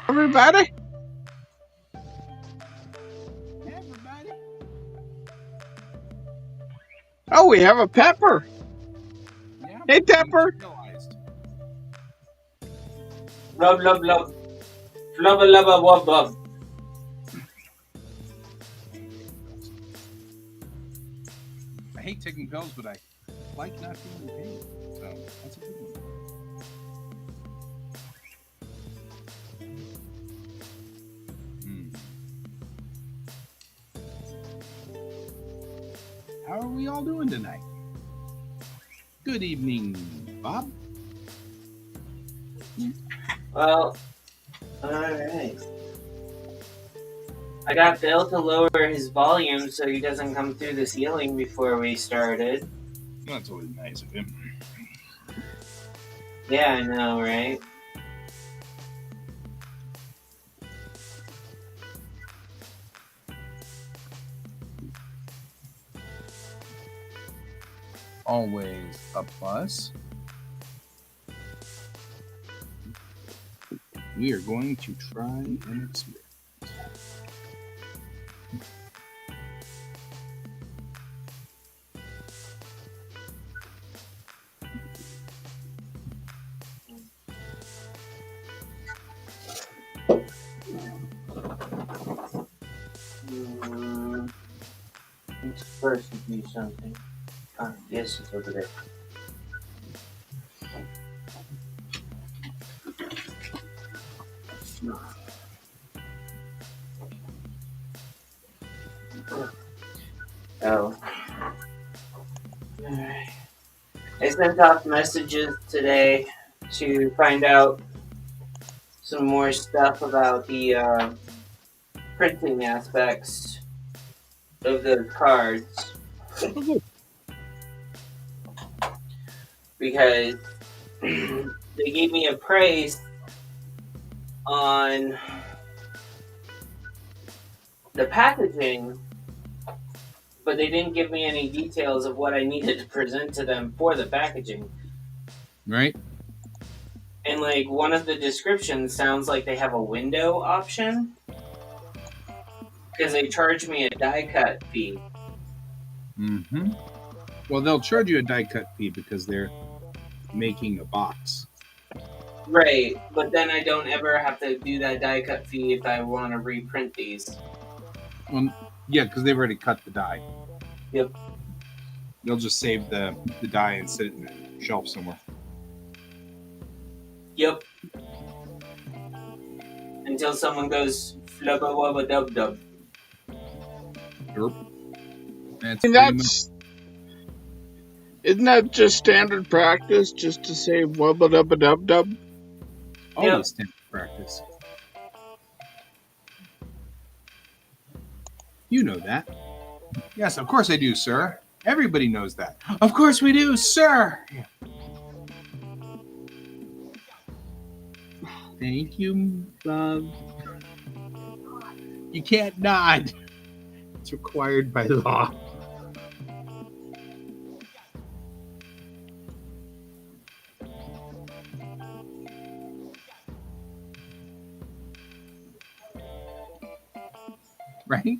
Everybody? Everybody. Oh, we have a Pepper. Yeah, Hey, Pepper. realized. Love, love, love. Flubba, lubba, wub, wub. I hate taking pills, but I like not feeling pain. So that's a good one. How are we all doing tonight? Good evening, Bob. Well, alright. I got Bill to lower his volume so he doesn't come through the ceiling before we started. That's always nice of him. Yeah, I know, right? always a plus. We are going to try an experiment. Let's first do something. Yes, it's over there. Oh. Alright. I sent off messages today to find out some more stuff about the printing aspects of the cards because they gave me a price on the packaging, but they didn't give me any details of what I needed to present to them for the packaging. Right? And like one of the descriptions sounds like they have a window option because they charge me a die cut fee. Mm-hmm. Well, they'll charge you a die cut fee because they're making a box. Right, but then I don't ever have to do that die cut fee if I want to reprint these. Well, yeah, because they've already cut the die. Yep. They'll just save the die and sit it in a shelf somewhere. Yep. Until someone goes flubba wubba dub dub. Derp. That's And pretty much. isn't that just standard practice, just to say wubba dubba dub dub? Always standard practice. You know that. Yes, of course I do, sir. Everybody knows that. Of course we do, sir. Thank you, love. You can't nod. It's required by law. Right?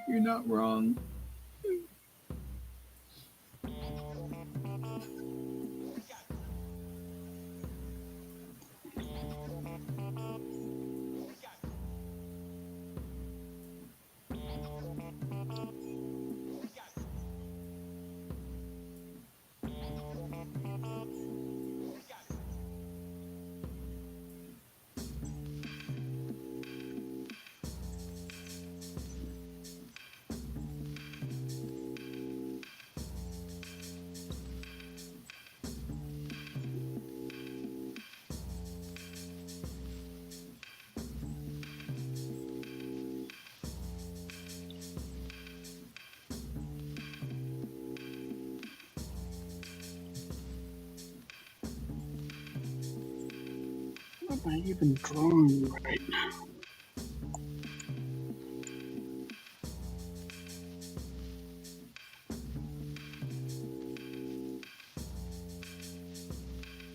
You're not wrong. What am I even drawing right now?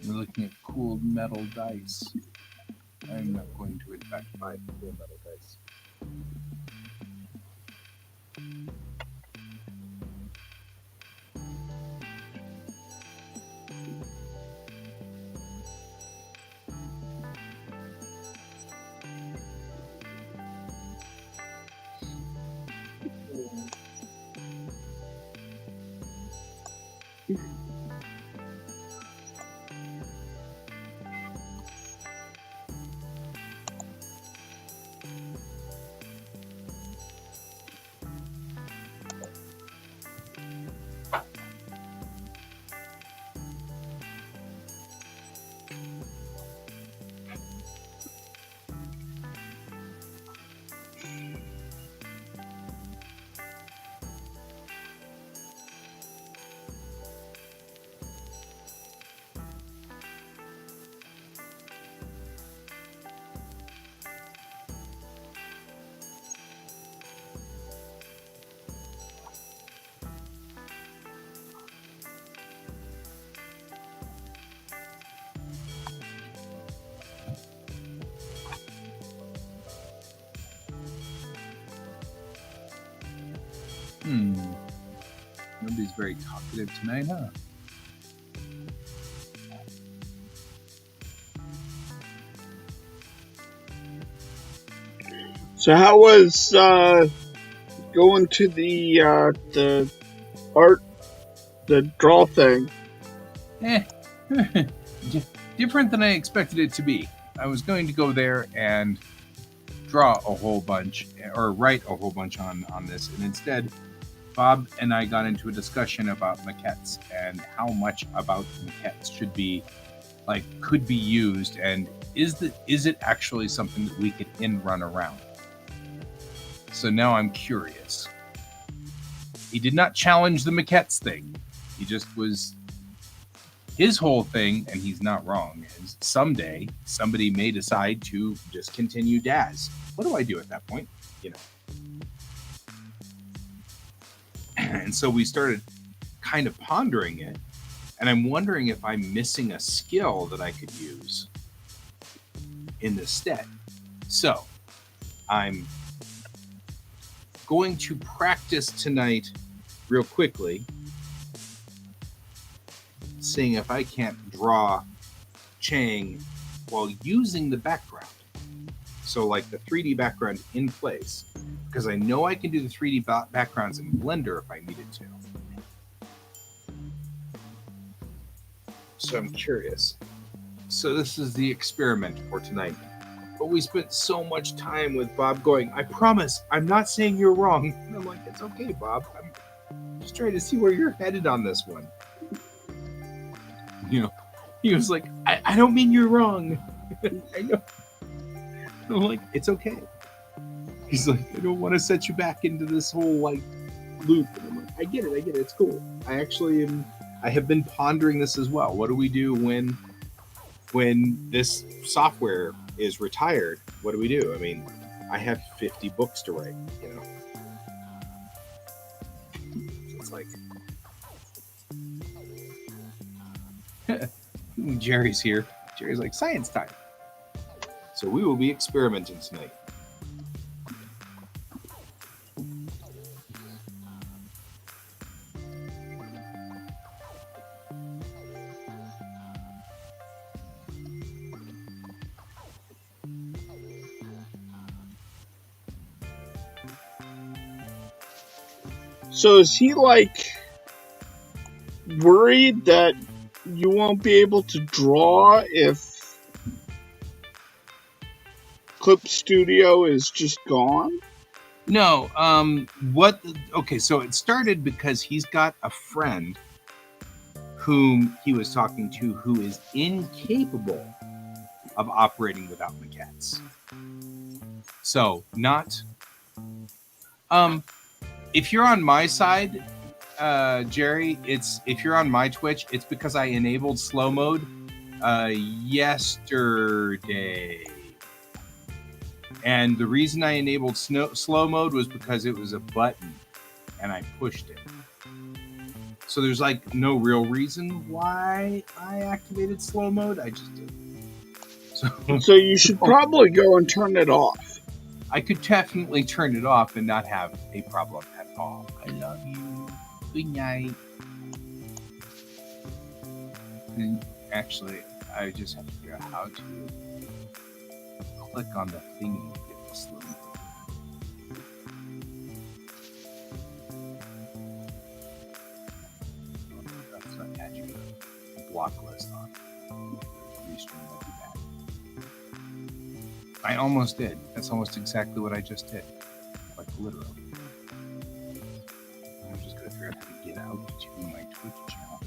We're looking at cooled metal dice. I'm not going to, in fact, buy cool metal dice. Nobody's very talkative tonight, huh? So how was going to the art, the draw thing? Different than I expected it to be. I was going to go there and draw a whole bunch or write a whole bunch on this, and instead Bob and I got into a discussion about maquettes and how much about maquettes could be used, and is it actually something that we could run around. So now I'm curious. He did not challenge the maquettes thing. He just was his whole thing, and he's not wrong, is someday somebody may decide to discontinue DAS. What do I do at that point? And so we started kind of pondering it, and I'm wondering if I'm missing a skill that I could use in this stead. So I'm going to practice tonight real quickly, seeing if I can't draw Chang while using the background. So like the 3D background in place, because I know I can do the 3D backgrounds in Blender if I needed to. So I'm curious. So this is the experiment for tonight. But we spent so much time with Bob going, I promise, I'm not saying you're wrong. And I'm like, it's okay, Bob. I'm just trying to see where you're headed on this one. He was like, I don't mean you're wrong. I know. I'm like, it's okay. He's like, I don't want to set you back into this whole loop. And I'm like, I get it, it's cool. I have been pondering this as well. What do we do when this software is retired? What do we do? I mean, I have 50 books to write, It's like Jerry's here. Jerry's like, science time. So we will be experimenting tonight. So is he worried that you won't be able to draw if Clip Studio is just gone? No, okay, so it started because he's got a friend whom he was talking to who is incapable of operating without maquettes. So if you're on my side, Jerry, if you're on my Twitch, it's because I enabled slow mode yesterday. And the reason I enabled slow mode was because it was a button and I pushed it. So there's no real reason why I activated slow mode. I just did. So you should probably go and turn it off. I could definitely turn it off and not have a problem at all. I love you. Good night. And actually, I just have to figure out how to click on the thingy to get the slow mode. That's not catching the block list on. Restream will be back. I almost did. That's almost exactly what I just did. Literally. I'm just going to figure out how to get out to my Twitch channel.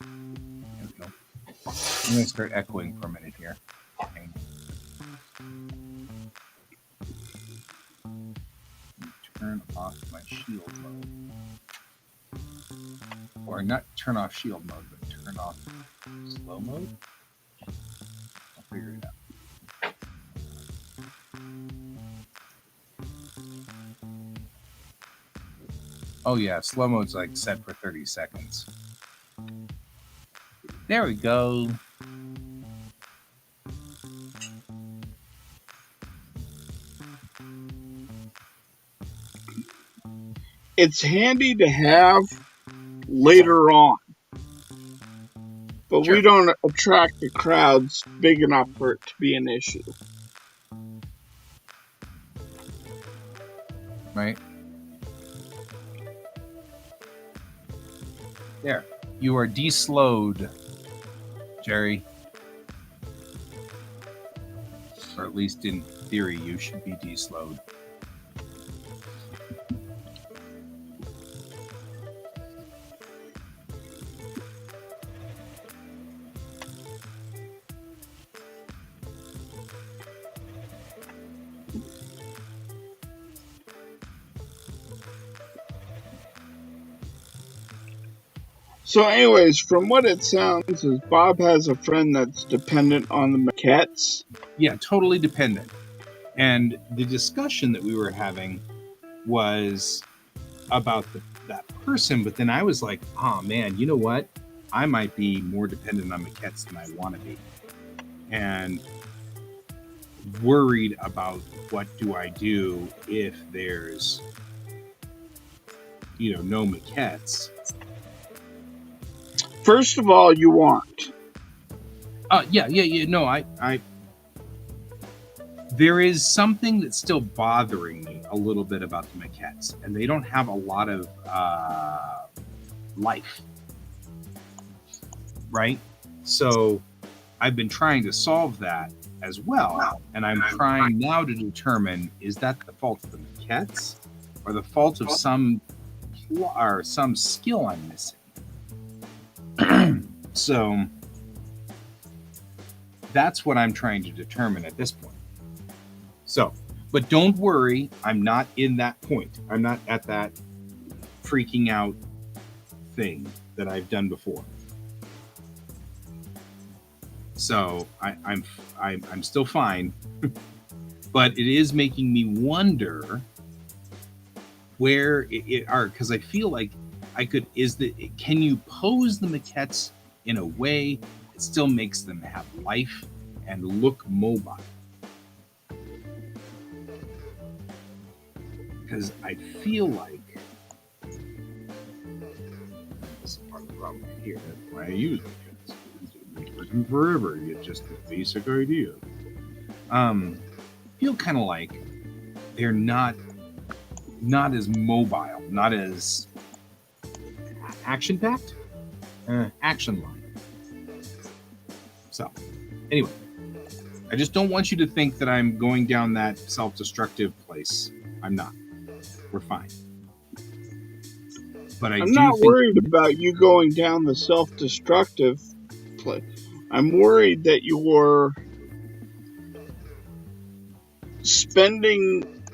There we go. I'm going to start echoing for a minute here. Okay. Turn off my shield mode. Or not turn off shield mode, but turn off slow mode. I'll figure it out. Oh yeah, slow mode's set for 30 seconds. There we go. it's handy to have later on, but we Sure. don't attract the crowds big enough for it to be an issue. Right? There. You are deslowed, Jerry. Or at least in theory, you should be deslowed. So, anyways, from what it sounds, is Bob has a friend that's dependent on the maquettes. Yeah, totally dependent. And the discussion that we were having was about that person, but then I was like, oh man, you know what? I might be more dependent on maquettes than I want to be. And worried about what do I do if there's, no maquettes. First of all, you want. Yeah. No, I there is something that's still bothering me a little bit about the maquettes, and they don't have a lot of life, right? So I've been trying to solve that as well, and I'm trying now to determine, is that the fault of the maquettes or the fault of some skill I'm missing? So that's what I'm trying to determine at this point. So, but don't worry, I'm not in that point. I'm not at that freaking out thing that I've done before. So I'm still fine, but it is making me wonder where it are, because I feel like I could. Can you pose the maquettes in a way that still makes them have life and look mobile? Because I feel like this is part of the problem here. That's why I use maquettes. It's working forever. You get just the basic idea. Feel kind of like they're not as mobile, not as action packed, action line. So, anyway, I just don't want you to think that I'm going down that self-destructive place. I'm not. We're fine. But I'm not worried about you going down the self-destructive place. I'm worried that you're spending.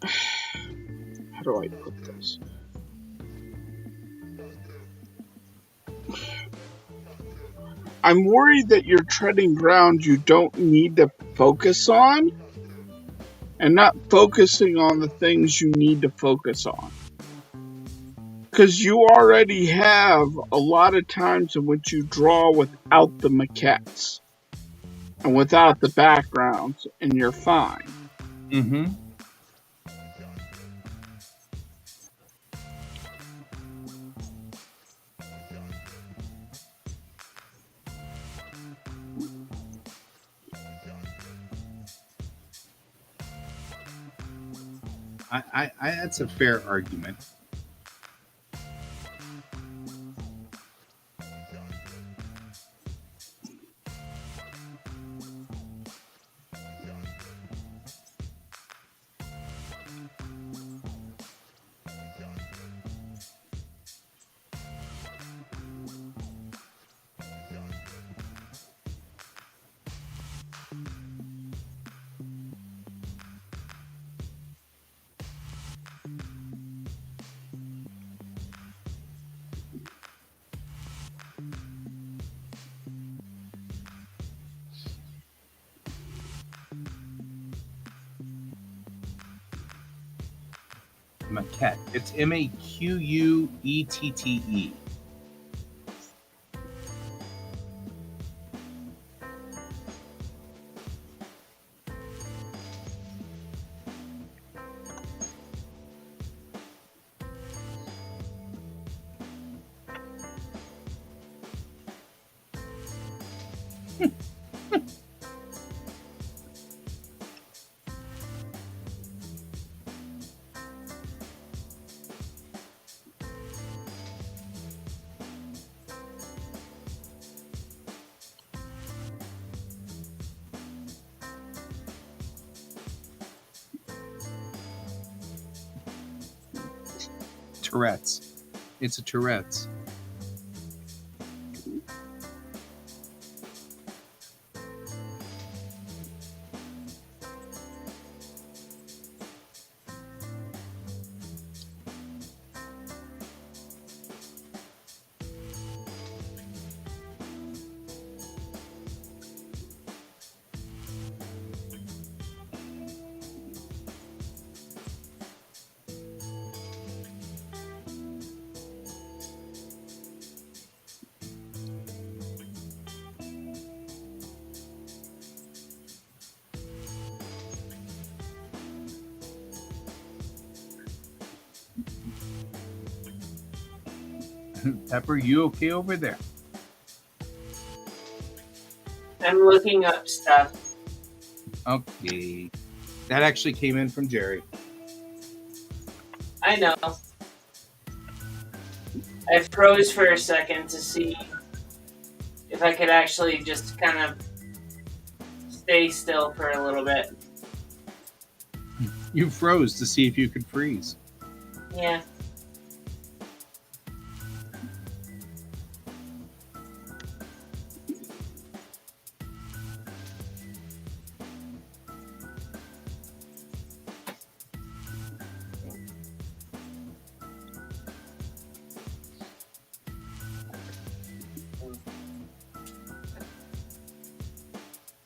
How do I put this? I'm worried that you're treading ground you don't need to focus on, and not focusing on the things you need to focus on. Because you already have a lot of times in which you draw without the maquettes and without the backgrounds, and you're fine. Mm-hmm. I that's a fair argument. Maquette. It's MAQUETTE. Tourette's. It's a Tourette's. Pepper, you okay over there? I'm looking up stuff. Okay. That actually came in from Jerry. I know. I froze for a second to see if I could actually just kind of stay still for a little bit. You froze to see if you could freeze. Yeah.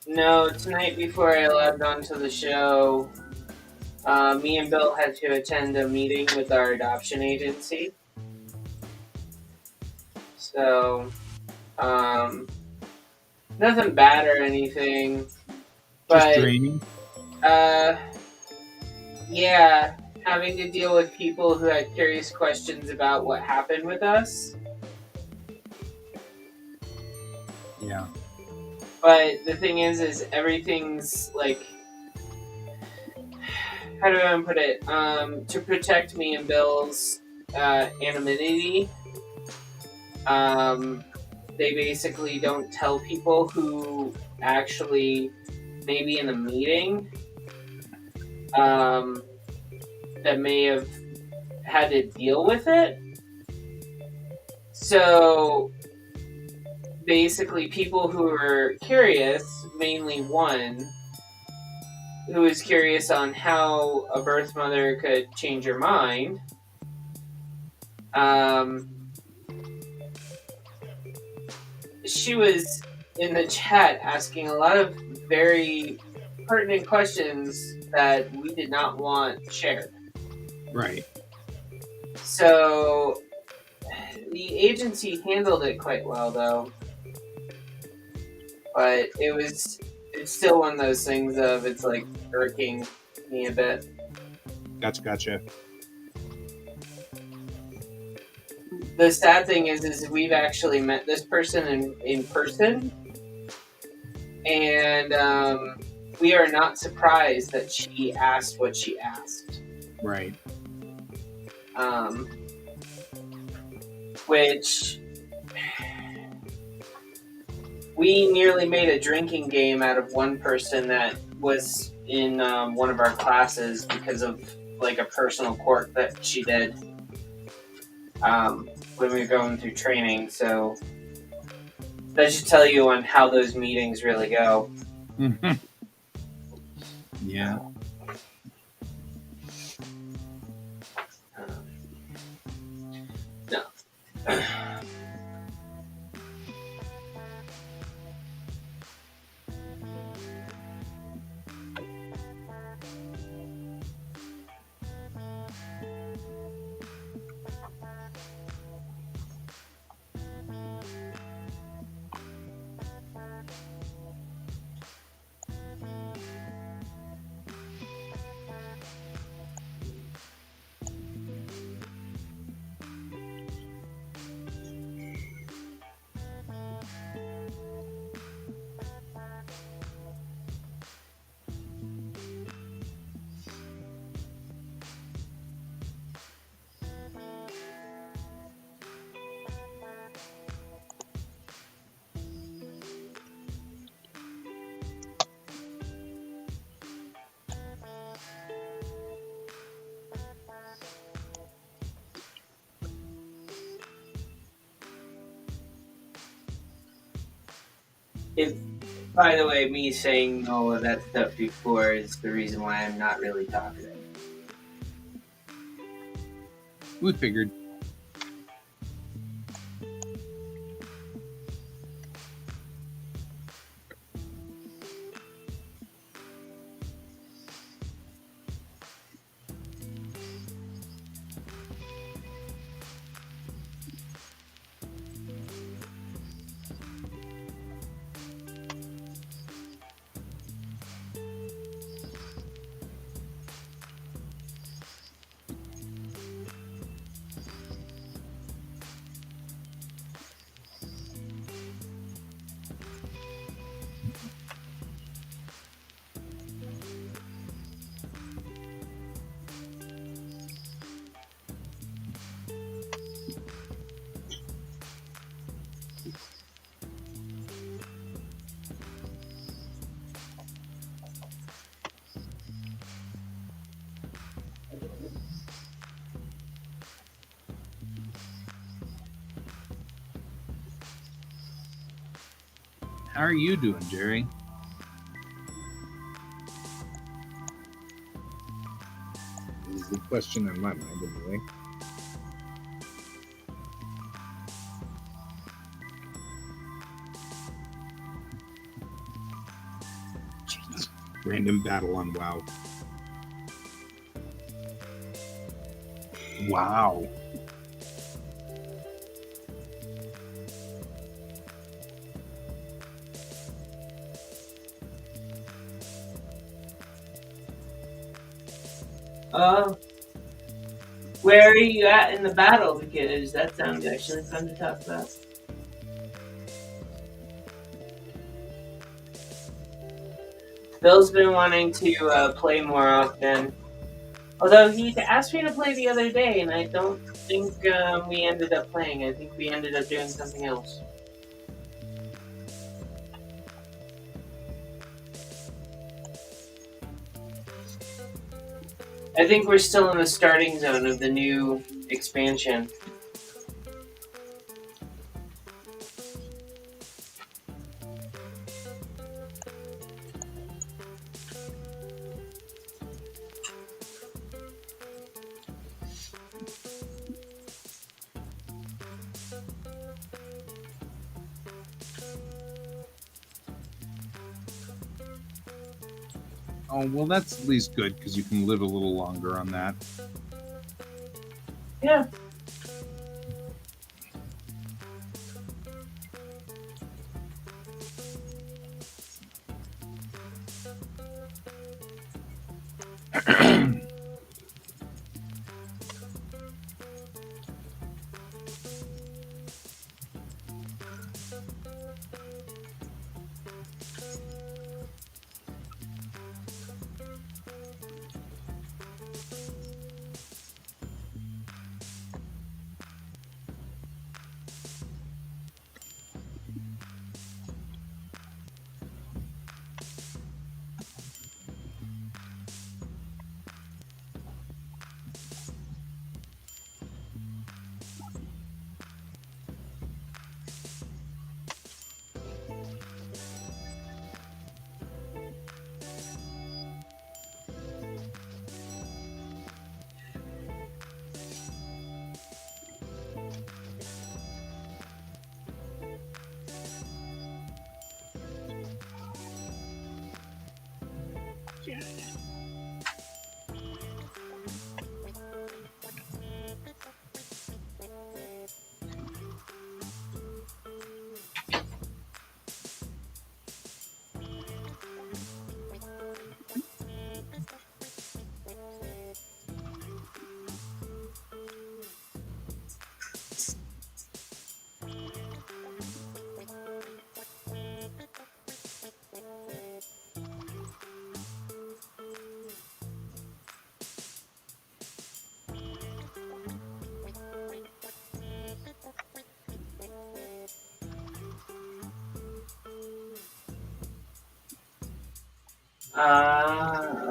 No, tonight before I logged on to the show, me and Bill had to attend a meeting with our adoption agency. So, nothing bad or anything. Just But, draining. yeah, having to deal with people who had curious questions about what happened with us. Yeah. But the thing is everything's like, how do I put it? To protect me and Bill's anonymity, they basically don't tell people who actually may be in the meeting that may have had to deal with it. So basically, people who are curious, mainly one, who is curious on how a birth mother could change your mind. She was in the chat asking a lot of very pertinent questions that we did not want shared. Right. So the agency handled it quite well, though. But it's still one of those things of it's like irking me a bit. Gotcha. The sad thing is we've actually met this person in person, and we are not surprised that she asked what she asked. Right. Which we nearly made a drinking game out of one person that was in one of our classes because of like a personal quirk that she did when we were going through training. So that should tell you on how those meetings really go. Yeah. No. If, by the way, me saying all of that stuff before is the reason why I'm not really talkative. We figured. How are you doing, Jerry? This is the question on my mind, anyway. Jeez. Random battle on WoW. Wow. Where are you at in the battle? Because that sounds actually fun to talk about. Bill's been wanting to play more often. Although he asked me to play the other day, and I don't think we ended up playing. I think we ended up doing something else. I think we're still in the starting zone of the new expansion. Oh, well, that's at least good, because you can live a little longer on that. Yeah.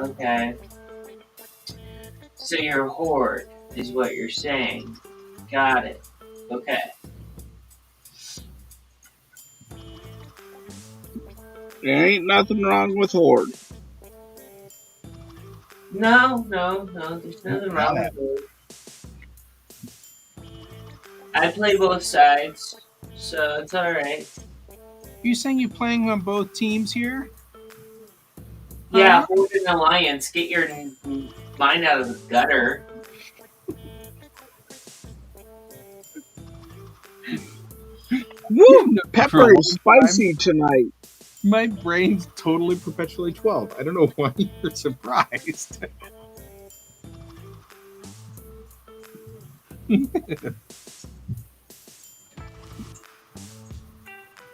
Okay. So you're a horde, is what you're saying. Got it. Okay. There ain't nothing wrong with Horde. No, there's nothing wrong with it. I play both sides, so it's alright. You saying you're playing on both teams here? Yeah, Horde and Alliance, get your mind out of the gutter. Woo! Pepper is spicy tonight. My brain's totally perpetually 12. I don't know why you're surprised.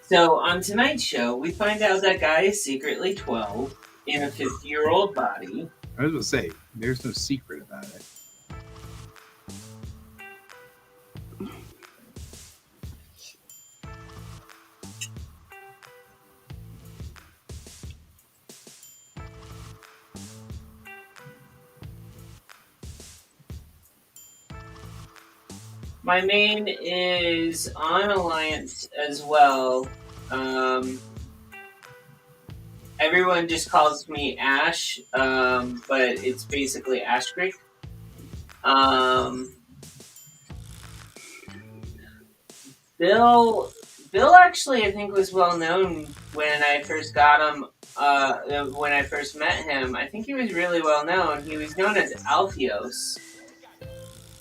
So on tonight's show, we find out that guy is secretly 12 in a 50-year-old body. I was going to say, there's no secret about it. My main is on Alliance as well. Everyone just calls me Ash, but it's basically Ash Creek. Bill actually, I think, was well known when I first got him. When I first met him, I think he was really well known. He was known as Alpheus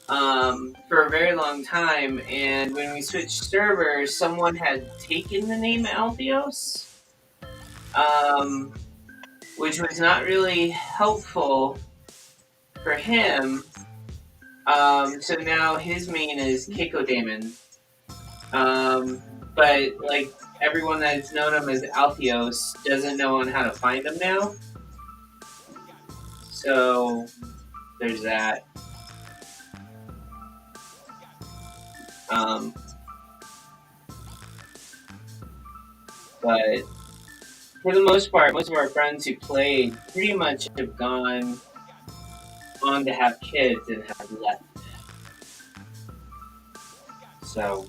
for a very long time, and when we switched servers, someone had taken the name Alpheus, which was not really helpful for him. So now his main is Keiko but like everyone that's known him as Alpheus doesn't know on how to find him now. So there's that. But for the most part, most of our friends who played pretty much have gone on to have kids and have left. So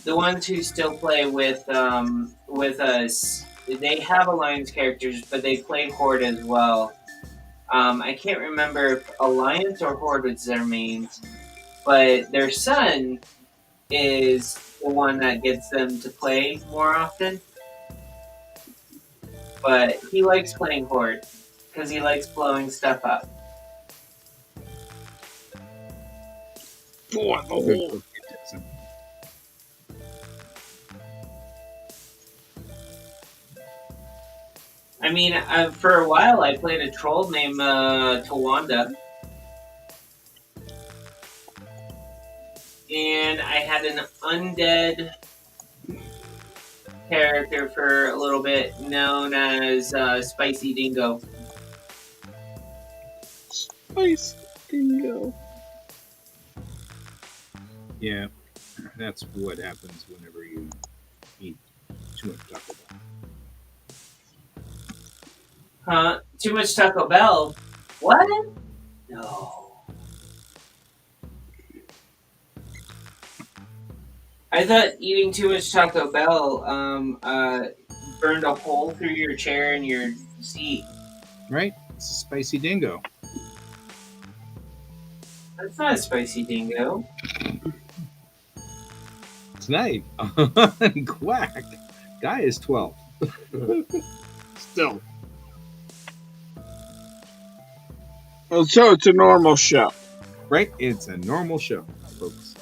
the ones who still play with us, they have Alliance characters, but they play Horde as well. I can't remember if Alliance or Horde was their mains, but their son is the one that gets them to play more often. But he likes playing Horde because he likes blowing stuff up. For the Horde. I mean, for a while I played a troll named Tawanda. And I had an undead character for a little bit known as Spicy Dingo. Spicy Dingo. Yeah, that's what happens whenever you eat too much Taco Bell. Huh? Too much Taco Bell? What? No. I thought eating too much Taco Bell burned a hole through your chair and your seat. Right? It's a spicy dingo. That's not a Spicy Dingo. Tonight on QuaCk, guy is 12. Still. Well, so it's a normal show. Right? It's a normal show, folks.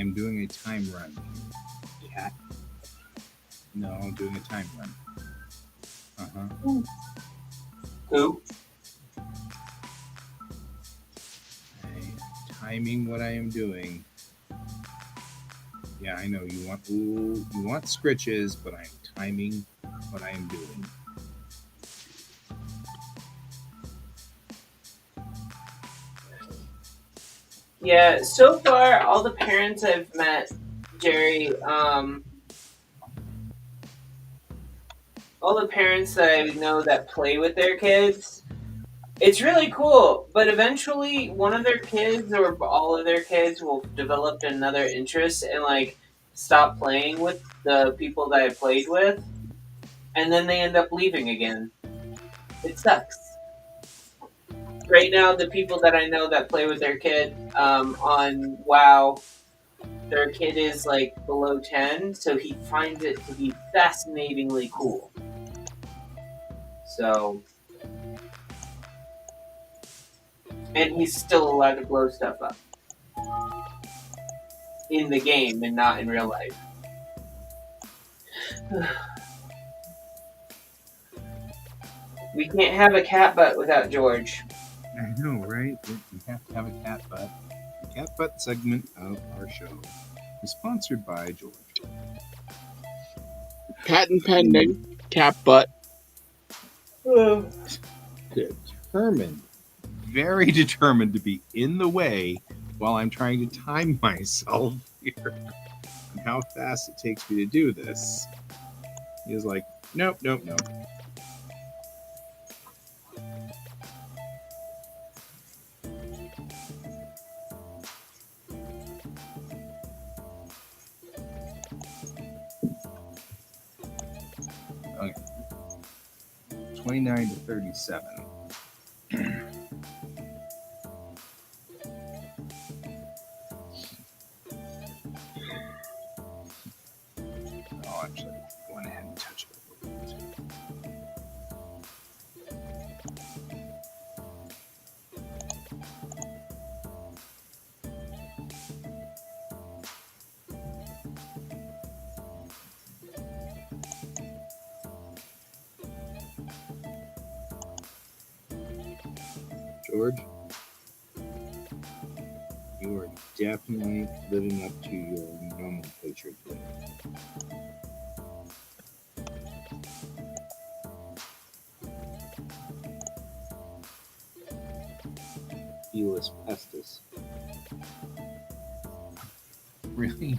am doing a time run. Cat. No, I'm doing a time run. Who? I'm timing what I am doing. Yeah, I know you want scritches, but I'm timing what I am doing. Yeah, so far all the parents I've met, Jerry, all the parents that I know that play with their kids, it's really cool. But eventually, one of their kids or all of their kids will develop another interest and like stop playing with the people that I played with, and then they end up leaving again. It sucks. Right now, the people that I know that play with their kid on WoW, their kid is like below 10, so he finds it to be fascinatingly cool. So, and he's still allowed to blow stuff up in the game and not in real life. We can't have a cat butt without George. I know, right? We have to have a cat butt. The cat butt segment of our show is sponsored by George. Patent pending. Cat butt. Determined, very determined to be in the way while I'm trying to time myself here and how fast it takes me to do this. He is like, nope, nope, nope. Okay. 29 to 37. Oh, actually, go on ahead and touch it a little bit. George, you are definitely living up to your nomenclature today. Felis pestis. Really?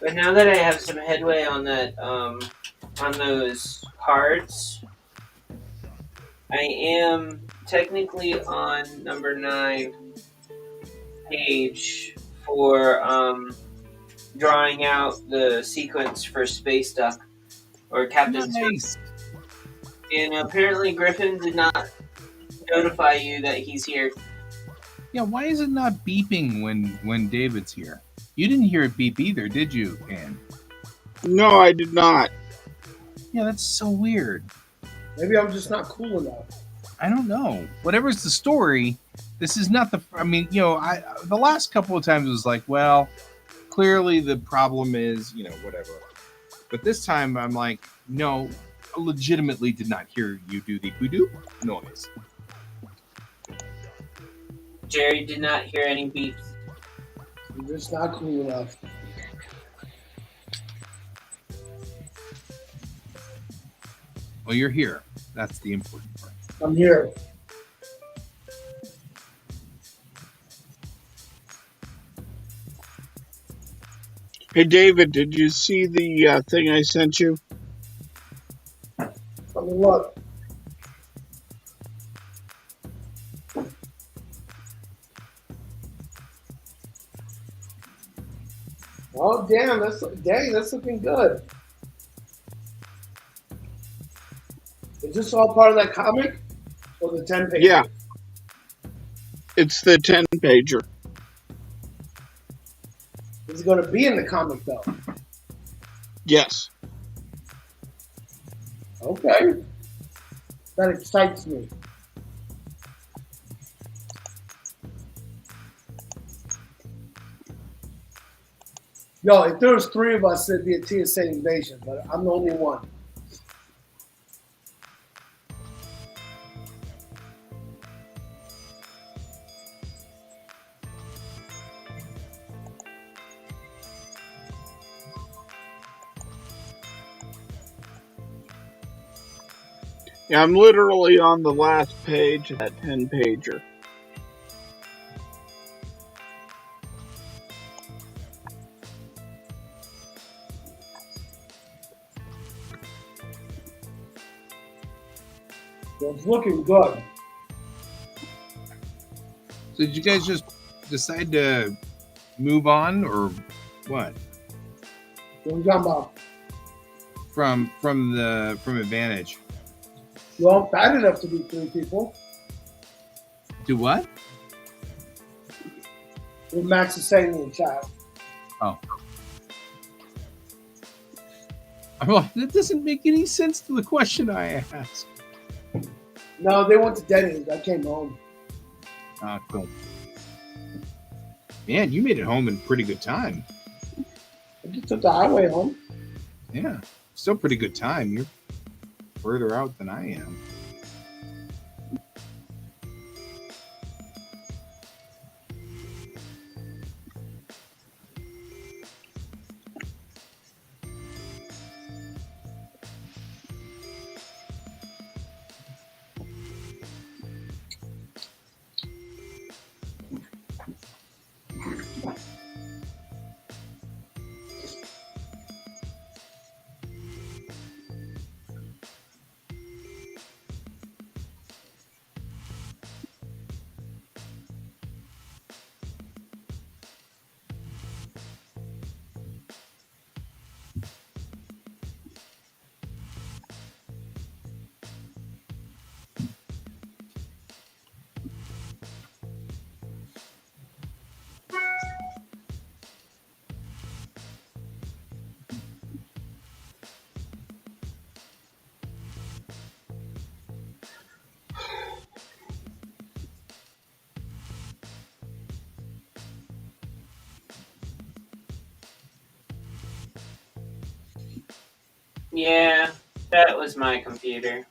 But now that I have some headway on that, on those cards, I am technically on number 9 page for drawing out the sequence for Space Duck or Captain Space. Nice. And apparently Griffin did not notify you that he's here. Yeah, why is it not beeping when David's here? You didn't hear it beep either, did you, Ann? No, I did not. Yeah, that's so weird. Maybe I'm just not cool enough. I don't know. Whatever's the story, this is not the. I mean, the last couple of times it was like, well, clearly the problem is, whatever. But this time I'm like, no, I legitimately did not hear you do the kudu noise. Jerry did not hear any beeps. I'm just not cool enough. Well, you're here. That's the important part. I'm here. Hey, David, did you see the thing I sent you? Let me look. Oh damn! That's looking good. Is this all part of that comic or the 10-page? Yeah. It's the 10-pager. Is it going to be in the comic though? Yes. Okay. That excites me. Yo, if there was 3 of us, it'd be a TSA invasion, but I'm the only one. Yeah, I'm literally on the last page of that 10-pager. It's looking good. So did you guys just decide to move on, or what? What are we talking about? From Advantage? You aren't bad enough to be 3 people. Do what? What Max is saying in the chat. Oh. Well, that doesn't make any sense to the question I asked. No, they went to Dead End. I came home. Ah, cool. Man, you made it home in pretty good time. I just took the highway home. Yeah, still pretty good time. You're further out than I am. Yeah, that was my computer.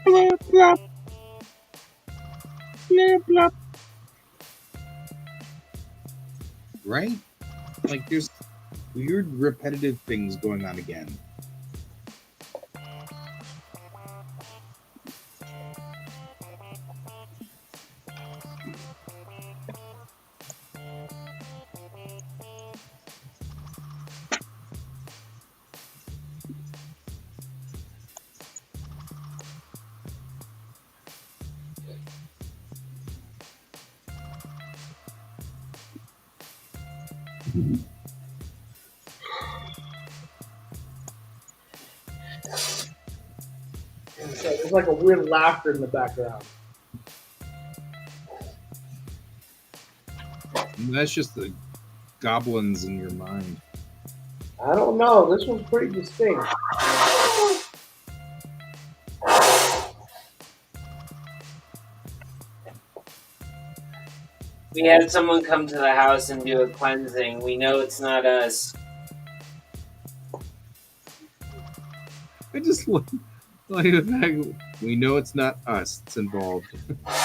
Blip, blop, blip, blop. Right? Like there's weird repetitive things going on again. So there's like a weird laughter in the background. And that's just the goblins in your mind. I don't know. This one's pretty distinct. We had someone come to the house and do a cleansing. We know it's not us. I just like the fact we know it's not us that's involved. I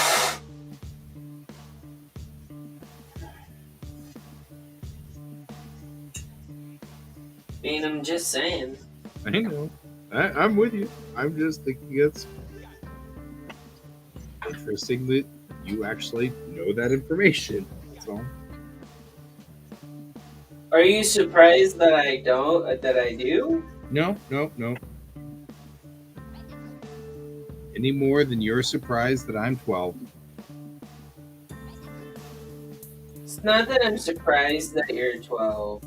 mean, I'm just saying. I know. I'm with you. I'm just thinking it's interesting that you actually know that information. That's all. Are you surprised that I don't? That I do? No. Any more than you're surprised that I'm 12. It's not that I'm surprised that you're 12.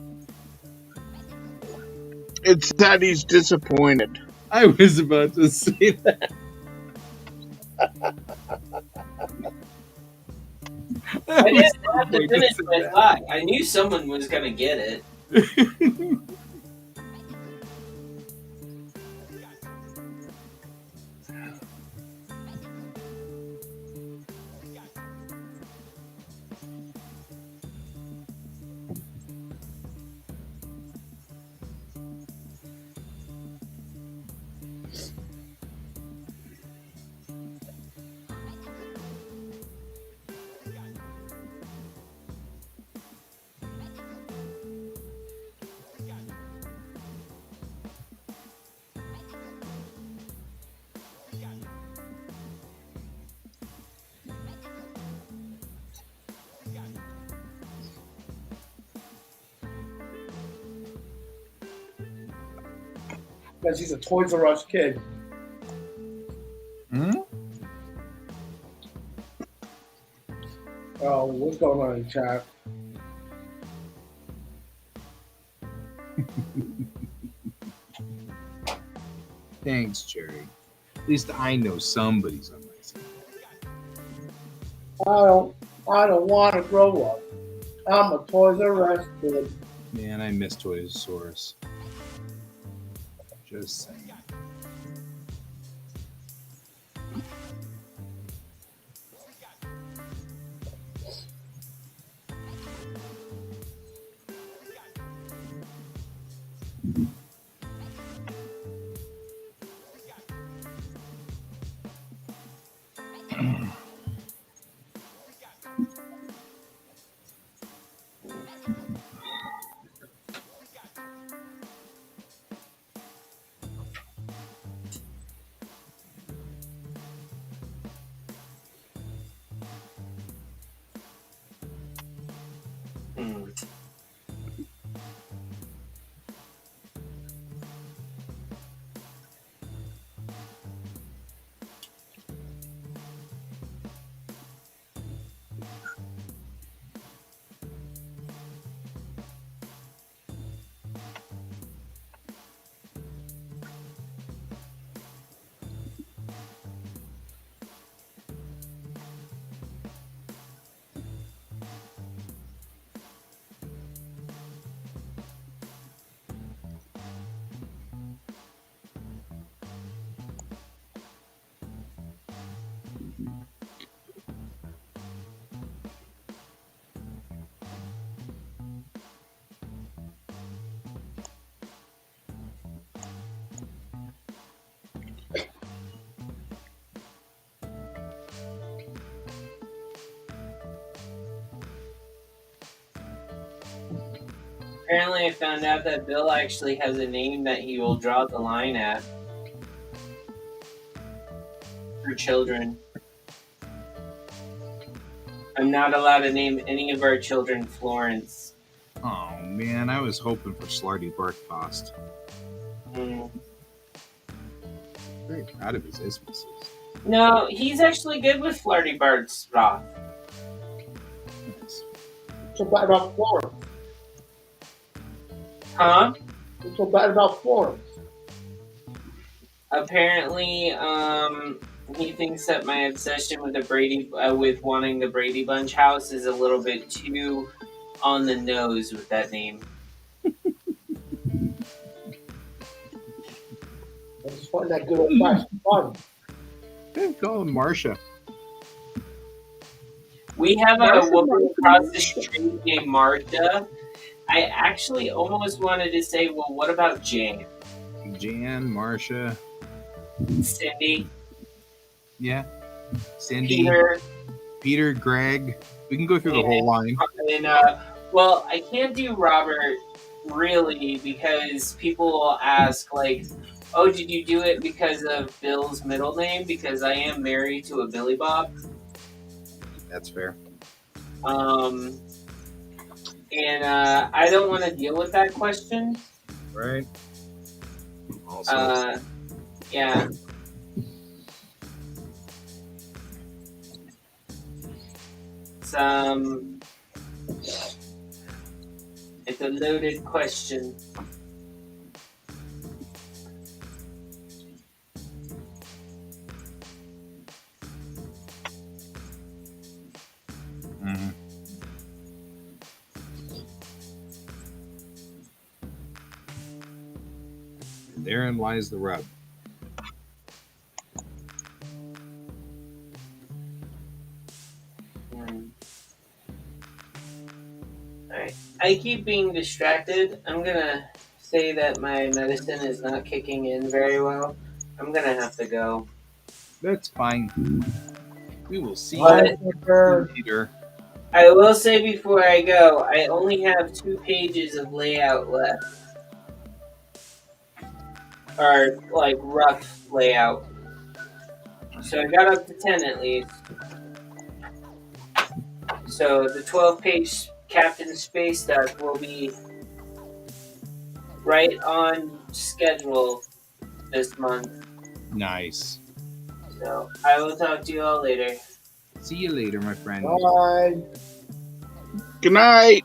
It's that he's disappointed. I was about to say that. I didn't was have to going finish say my that. thought. I knew someone was going to get it. Because he's a Toys R Us kid. Hmm? Oh, what's going on in the chat? Thanks, Jerry. At least I know somebody's on my side. I don't want to grow up. I'm a Toys R Us kid. Man, I miss Toyosaurus. Just saying. Hmm. Apparently, I found out that Bill actually has a name that he will draw the line at for children. I'm not allowed to name any of our children Florence. Oh man, I was hoping for Slarty Barkfast. Mm. Very proud of his Ismuses. No, he's actually good with Flirty Bart's Roth. Nice. What's so bad about Florence? Huh? What's so bad about Florence? Apparently, he thinks that my obsession with with wanting the Brady Bunch house is a little bit too on the nose with that name. I just find that good old fashioned fun. Call him Marcia. We have a woman across the street named Marcia. I actually almost wanted to say, well, what about Jan? Jan, Marcia. Cindy? Yeah. Cindy. Peter? Greg. We can go through the whole line. And, well, I can't do Robert, really, because people will ask, like, oh, did you do it because of Bill's middle name? Because I am married to a Billy Bob. That's fair. And I don't want to deal with that question. Right. Also. Yeah. It's a loaded question. Mhm. And therein lies the rub. Alright. I keep being distracted. I'm gonna say that my medicine is not kicking in very well. I'm gonna have to go. That's fine. We will see But you later. I will say before I go, I only have 2 pages of layout left. Or, like, rough layout. So I got up to 10 at least. So the 12-page Captain Space Duck will be right on schedule this month. Nice. So I will talk to you all later. See you later, my friend. Bye. Good night.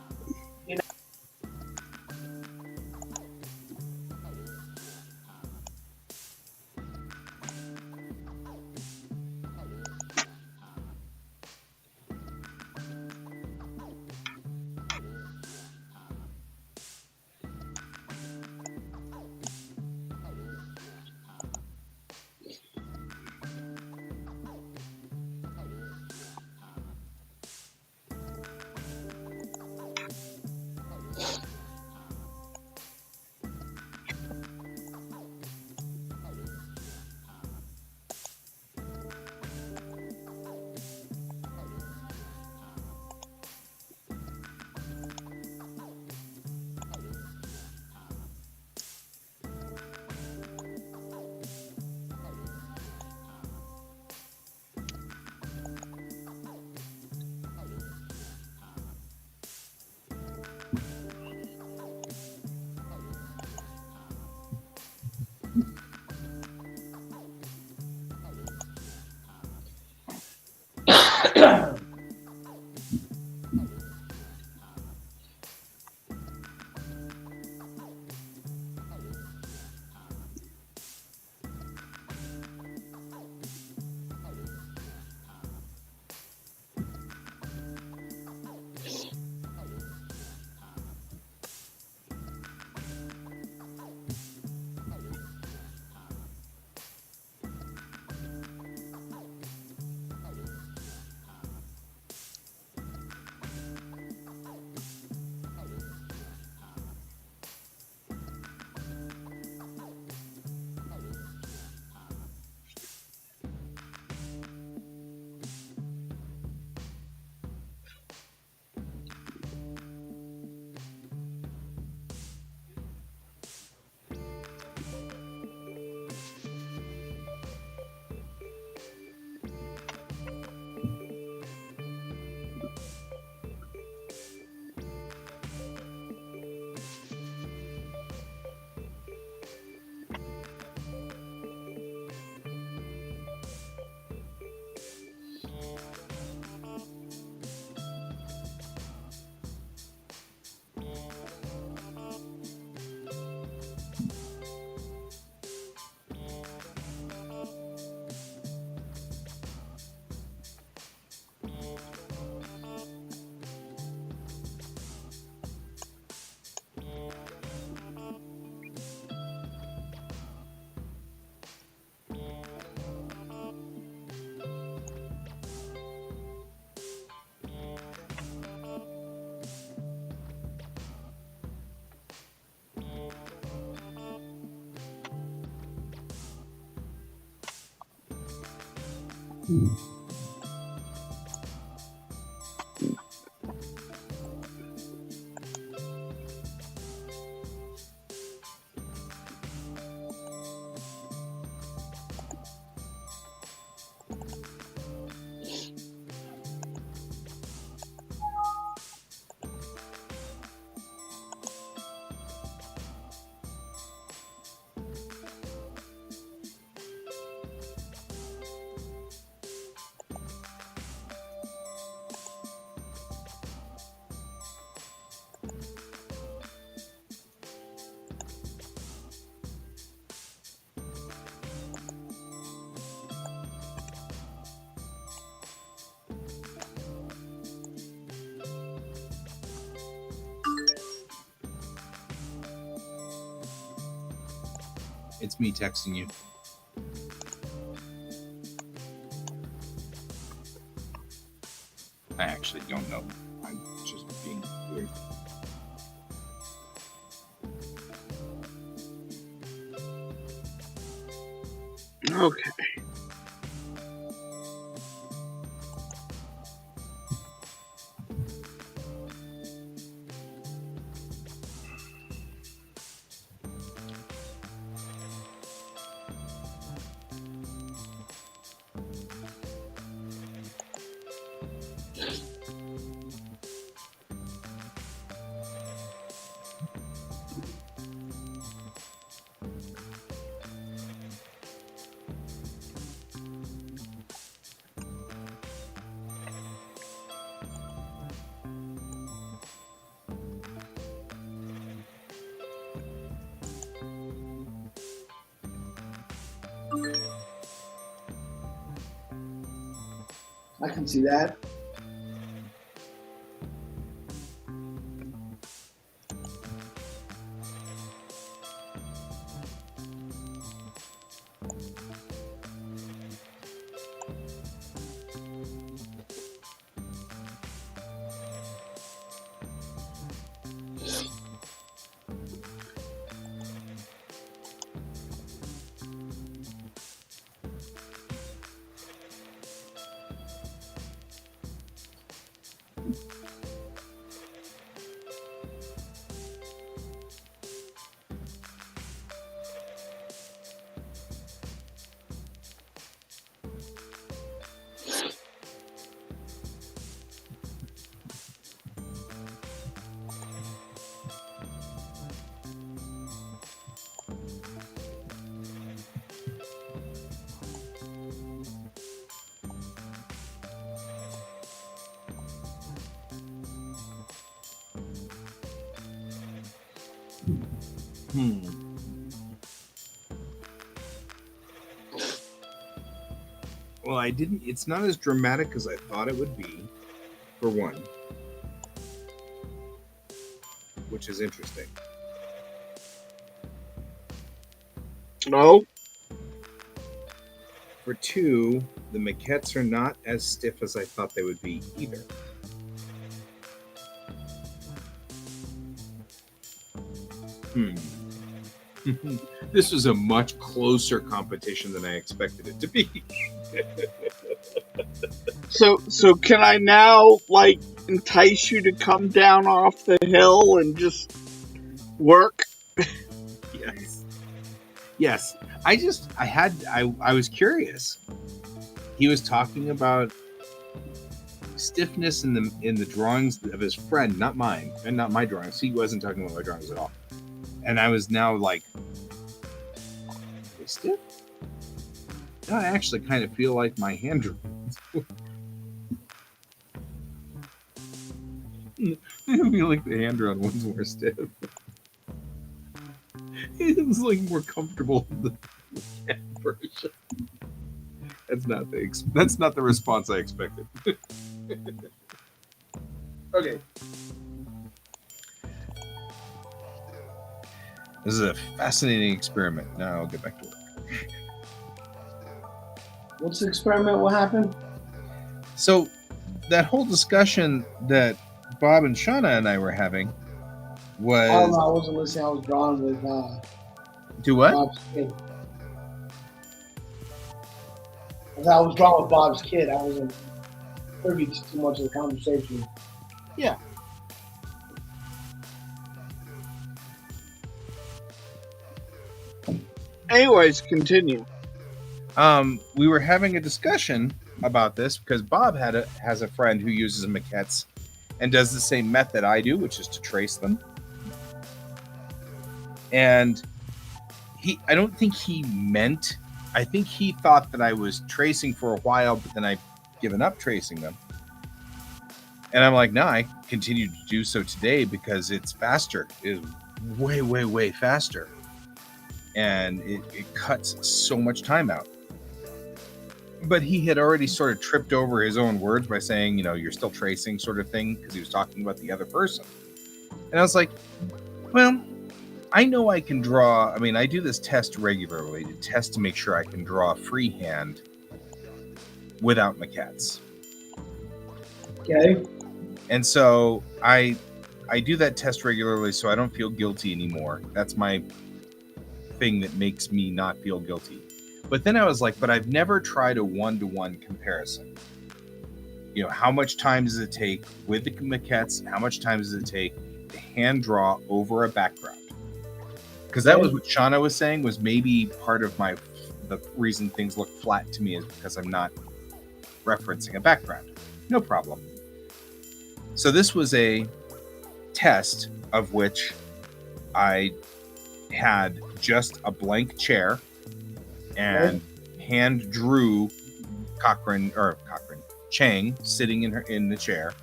It's me texting you. I actually don't know. I'm just being weird. Okay. I can see that. Well, I didn't. It's not as dramatic as I thought it would be, for one, which is interesting. No. For two, the maquettes are not as stiff as I thought they would be either. This was a much closer competition than I expected it to be. So can I now like entice you to come down off the hill and just work? Yes. I was curious. He was talking about stiffness in the drawings of his friend, not mine, and not my drawings. He wasn't talking about my drawings at all. And I was now like, are they stiff? No, I actually kind of feel like my hand drawings. I feel like the hand drawn one's more stiff. It's like more comfortable than the cat version. That's not the response I expected. Okay. This is a fascinating experiment. Now I'll get back to work. What's the experiment? What happened? So that whole discussion that Bob and Shauna and I were having was... Oh, no, I wasn't listening. I was drawing with Do what? Bob's kid. I was drawing with Bob's kid. I wasn't privy to too much of the conversation. Yeah. Anyways, continue. We were having a discussion about this because Bob has a friend who uses maquettes and does the same method I do, which is to trace them. And I don't think he meant, I think he thought that I was tracing for a while, but then I've given up tracing them. And I'm like, no, I continue to do so today because it's faster. It is way, way, way faster. And it cuts so much time out. But he had already sort of tripped over his own words by saying, you're still tracing sort of thing, because he was talking about the other person. And I was like, well, I know I can draw. I mean, I do this test regularly to test to make sure I can draw freehand without maquettes. Okay. And so I do that test regularly so I don't feel guilty anymore. That's my thing that makes me not feel guilty. But then I was like, but I've never tried a one-to-one comparison. You know, how much time does it take with the maquettes? How much time does it take to hand draw over a background? Because that was what Shauna was saying, was maybe part of the reason things look flat to me is because I'm not referencing a background. No problem. So this was a test of which I had just a blank chair and hand drew Chang sitting in the chair,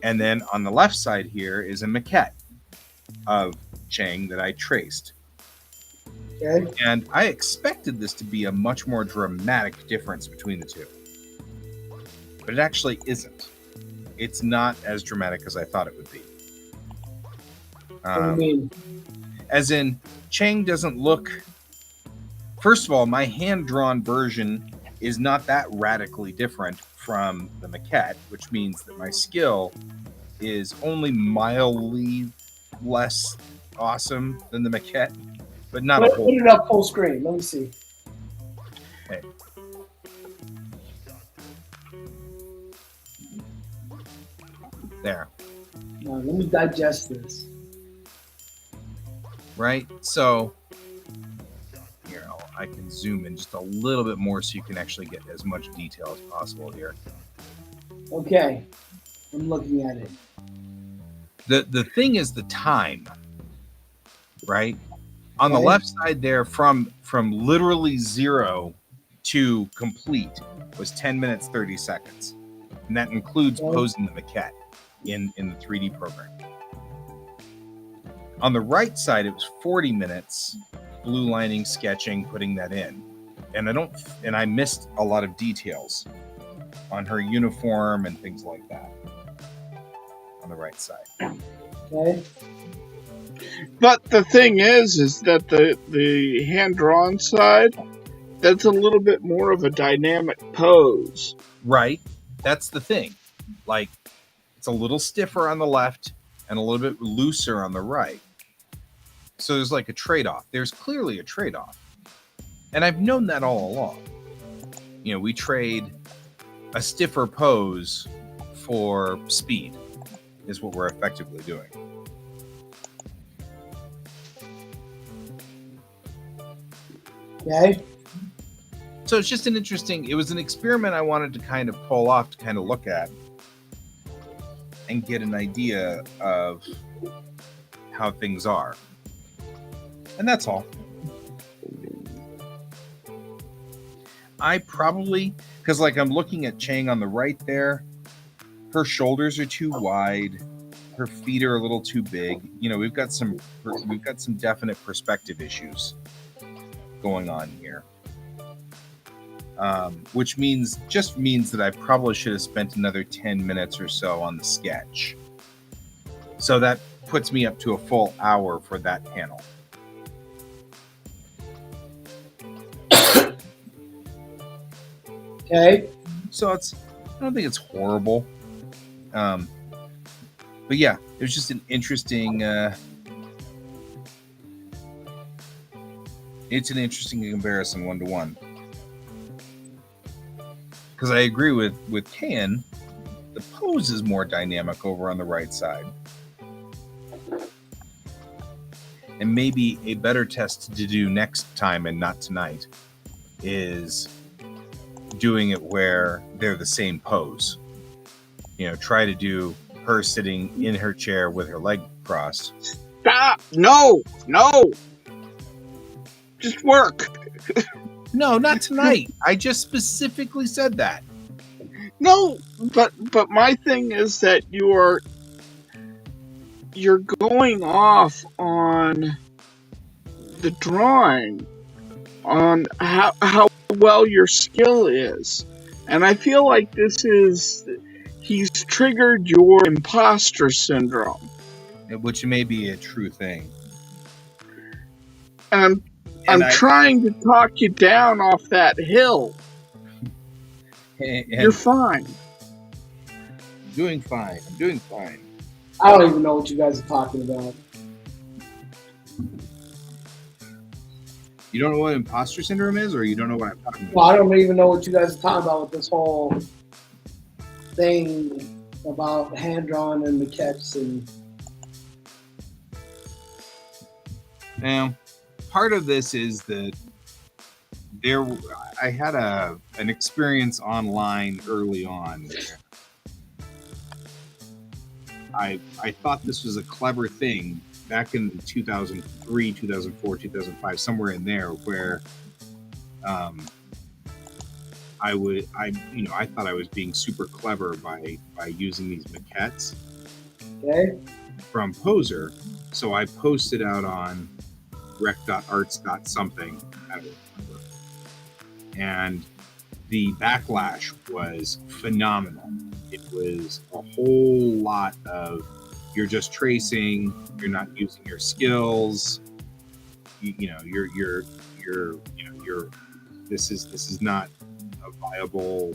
and then on the left side here is a maquette of Chang that I traced. Okay. And I expected this to be a much more dramatic difference between the two, but it actually isn't. It's not as dramatic as I thought it would be. What do you mean? As in, Chang doesn't look. First of all, my hand-drawn version is not that radically different from the maquette, which means that my skill is only mildly less awesome than the maquette, but not a whole. Put it up full screen. Let me see. Okay. There. Now, let me digest this. Right? So, here, I can zoom in just a little bit more so you can actually get as much detail as possible here. Okay. I'm looking at it. The thing is the time, right? On the left side there, from literally 0 to complete was 10 minutes 30 seconds, and that includes posing the maquette in the 3D program. On the right side, it was 40 minutes, blue lining, sketching, putting that in, and I missed a lot of details on her uniform and things like that on the right side. Okay. But the thing is that the hand-drawn side, that's a little bit more of a dynamic pose. Right. That's the thing. Like, it's a little stiffer on the left and a little bit looser on the right. So there's like a trade-off. There's clearly a trade-off. And I've known that all along. You know, we trade a stiffer pose for speed is what we're effectively doing. Okay. So it's just it was an experiment I wanted to kind of pull off, to kind of look at and get an idea of how things are. And that's all. I probably, because like I'm looking at Chang on the right there, her shoulders are too wide, her feet are a little too big. You know, we've got some definite perspective issues going on here. Which means that I probably should have spent another 10 minutes or so on the sketch. So that puts me up to a full hour for that panel. Okay. So I don't think it's horrible. But yeah, it was just an interesting, it's an interesting comparison 1-to-1. Because I agree with Ken, the pose is more dynamic over on the right side. And maybe a better test to do next time and not tonight is doing it where they're the same pose. You know, try to do her sitting in her chair with her leg crossed. Stop! No! Just work! No, not tonight. I just specifically said that. No, but my thing is that you're going off on the drawing, on how well your skill is. And I feel like he's triggered your imposter syndrome. Which may be a true thing. And I'm trying to talk you down off that hill. You're fine. Doing fine. I'm doing fine. I don't even know what you guys are talking about. You don't know what imposter syndrome is, or you don't know what I'm talking about? Well, I don't even know what you guys are talking about with this whole thing about hand-drawn and maquettes and... Now, part of this is that I had an experience online early on where I thought this was a clever thing back in 2003, 2004, 2005, somewhere in there, where I thought I was being super clever by using these maquettes from Poser. So I posted out on rec.arts.something, I don't remember, and the backlash was phenomenal. It was a whole lot of, you're just tracing, you're not using your skills, you're this is not a viable,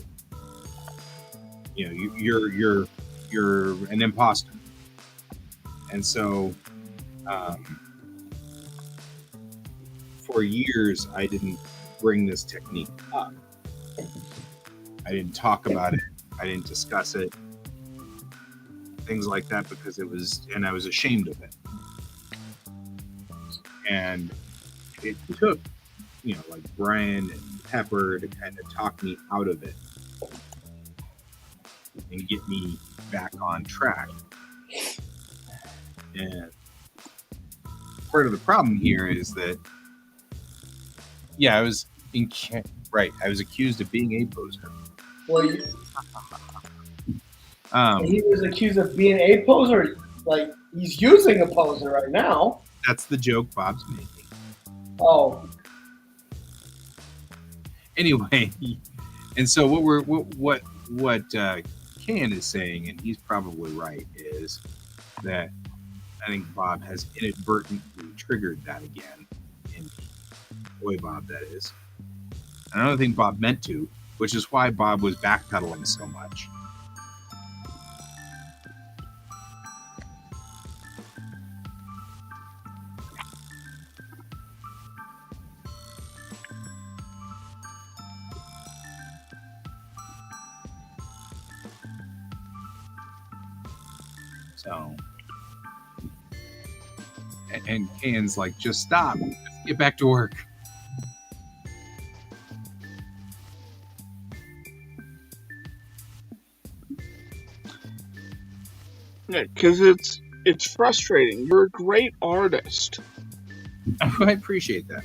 you're an imposter. And so for years I didn't bring this technique up. I didn't talk about it. I didn't discuss it. Things like that, because I was ashamed of it. And it took, like Brian and Pepper to kind of talk me out of it and get me back on track. And part of the problem here is that, I was accused of being a poser. Well, he was accused of being a poser. Like, he's using a poser right now. That's the joke Bob's making. Oh. Anyway, and so what Ken is saying, and he's probably right, is that I think Bob has inadvertently triggered that again in me. Boy, Bob, that is. And I don't think Bob meant to, which is why Bob was backpedaling so much. So, and Ken's like, just stop, get back to work. Yeah, because it's frustrating. You're a great artist. I appreciate that.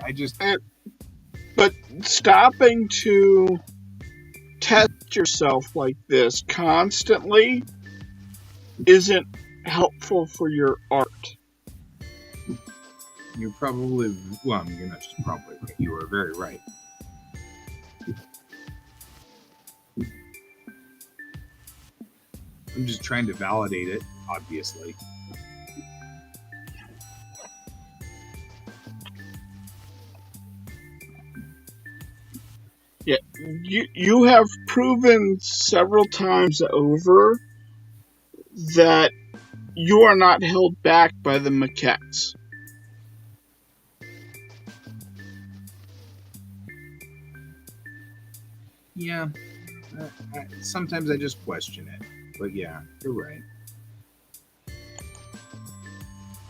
I just... But stopping to test yourself like this constantly isn't helpful for your art. You're probably... Well, I mean, you're not just probably right. You are very right. I'm just trying to validate it, obviously. Yeah, you have proven several times over that you are not held back by the maquettes. Yeah. Sometimes I just question it. But yeah, you're right.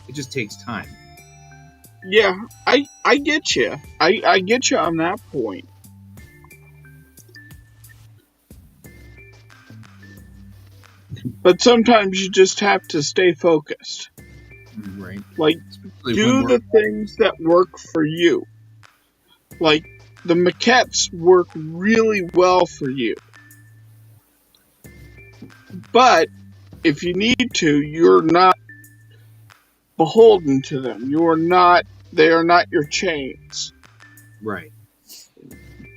It just takes time. Yeah, I get you. I get you on that point. But sometimes you just have to stay focused. Right. Like, do the things that work for you. Like, the maquettes work really well for you. But if you need to, you're not beholden to them. They are not your chains. Right.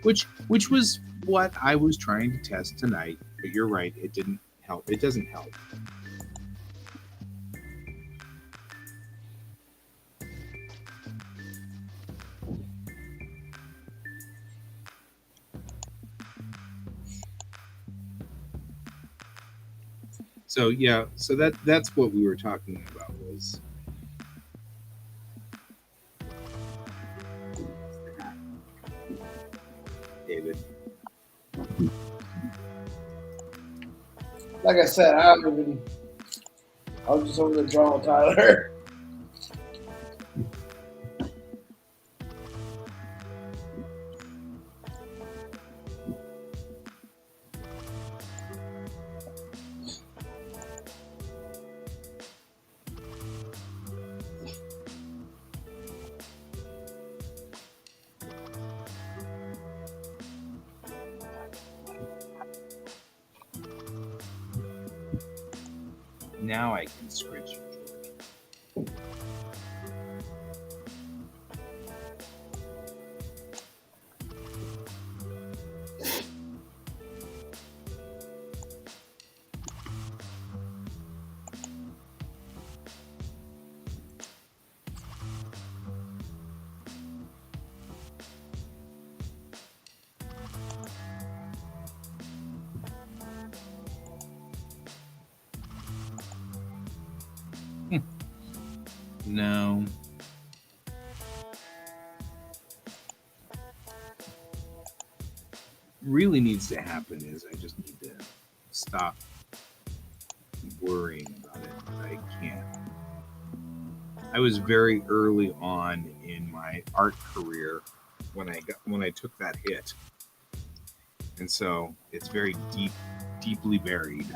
Which was what I was trying to test tonight, but you're right, it didn't help. It doesn't help. So yeah, so that's what we were talking about was David. Like I said, I was just over there drawing Tyler. Now I can switch. No. Really needs to happen is I just need to stop worrying about it. I can't. I was very early on in my art career when I took that hit, and so it's very deeply buried.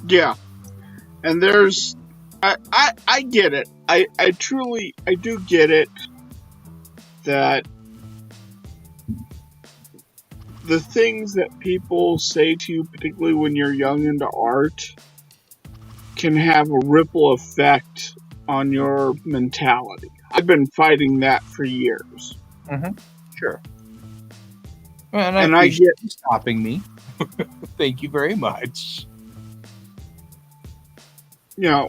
Yeah, and I get it. I do get it that the things that people say to you, particularly when you're young into art, can have a ripple effect on your mentality. I've been fighting that for years. Sure. And I And appreciate you stopping me. Thank you very much. You know,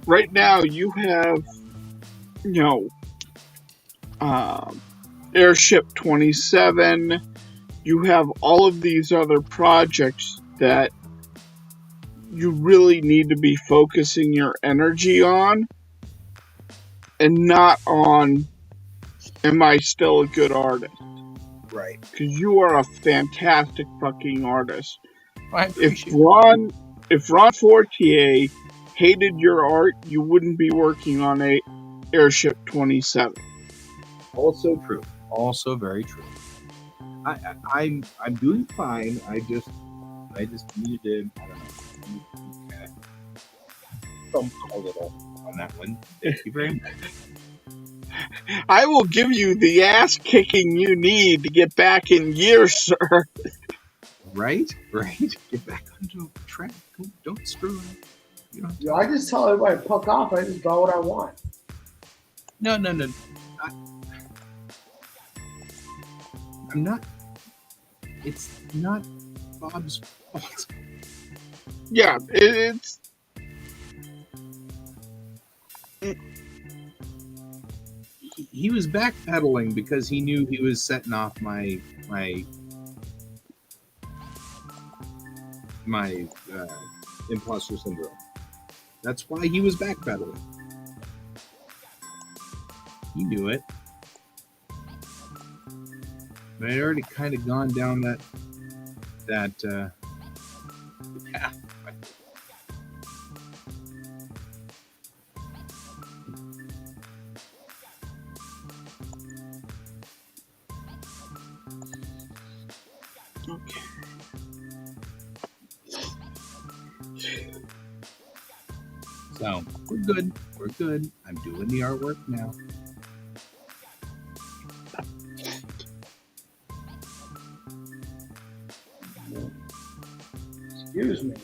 right now you have, Airship 27. You have all of these other projects that you really need to be focusing your energy on, and not on, am I still a good artist? Right. Because you are a fantastic fucking artist. I appreciate If Ron Fortier hated your art, you wouldn't be working on a Airship 27. Also true. Also very true. I'm doing fine. I just needed to, I don't know, kind of thump a little on that one. Thank you very much. I will give you the ass kicking you need to get back in gear, sir. Right? Get back onto track. Don't screw up. You don't have to- I just tell everybody to fuck off. I just draw what I want. No. I'm not. It's not Bob's fault. Yeah, it's. He was backpedaling because he knew he was setting off my imposter syndrome. That's why he was backpedaling. He knew it. But I'd already kind of gone down that path. Okay. So we're good. We're good. I'm doing the artwork now. Excuse me.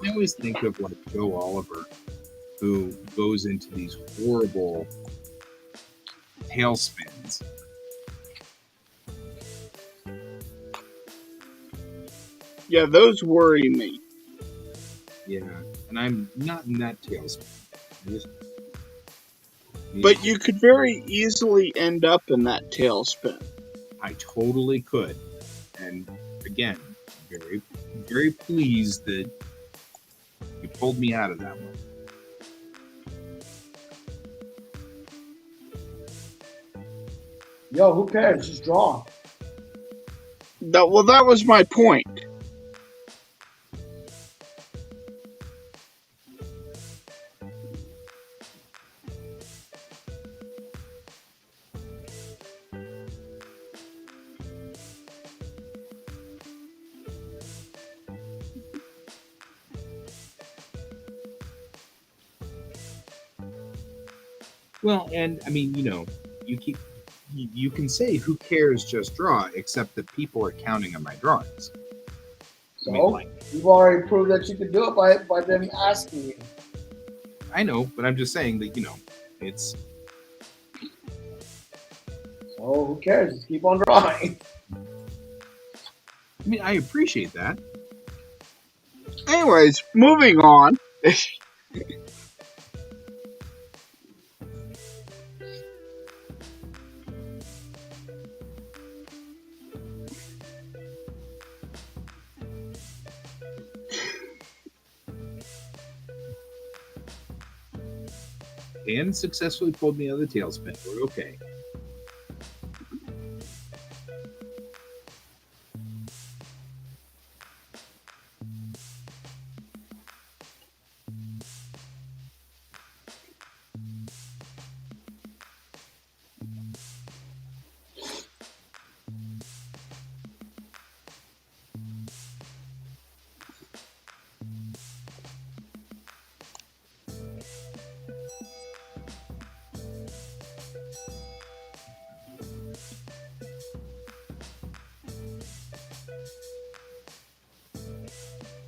I always think of like Joe Oliver who goes into these horrible tailspins. Yeah, those worry me. Yeah, and I'm not in that tailspin. I just, But you could very easily end up in that tailspin. I totally could. And again, very, very pleased that you pulled me out of that one. Yo, who cares? Just draw. That was my point. Well, and I mean, you can say who cares, just draw, except that people are counting on my drawings. So I mean, like, you've already proved that you could do it by them asking you. I know, but I'm just saying that it's. So who cares? Just keep on drawing. I mean, I appreciate that. Anyways, moving on. And successfully pulled me out of the tailspin. We're okay.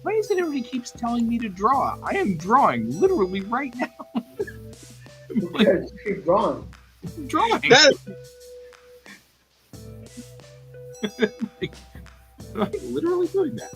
Why is it everybody keeps telling me to draw? I am drawing literally right now. Who cares? Just keep drawing. I'm drawing. I'm literally doing that.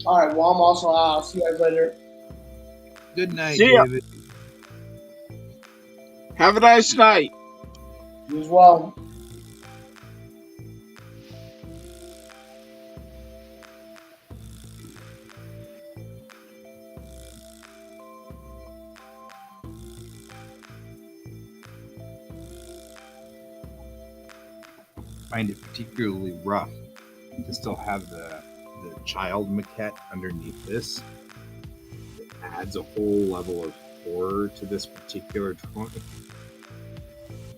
All right. Well, I'm also out. I'll see you guys later. Good night, See ya. David. Have a nice night. You as well. Find it particularly rough to still have the child maquette underneath this. It adds a whole level of horror to this particular drawing.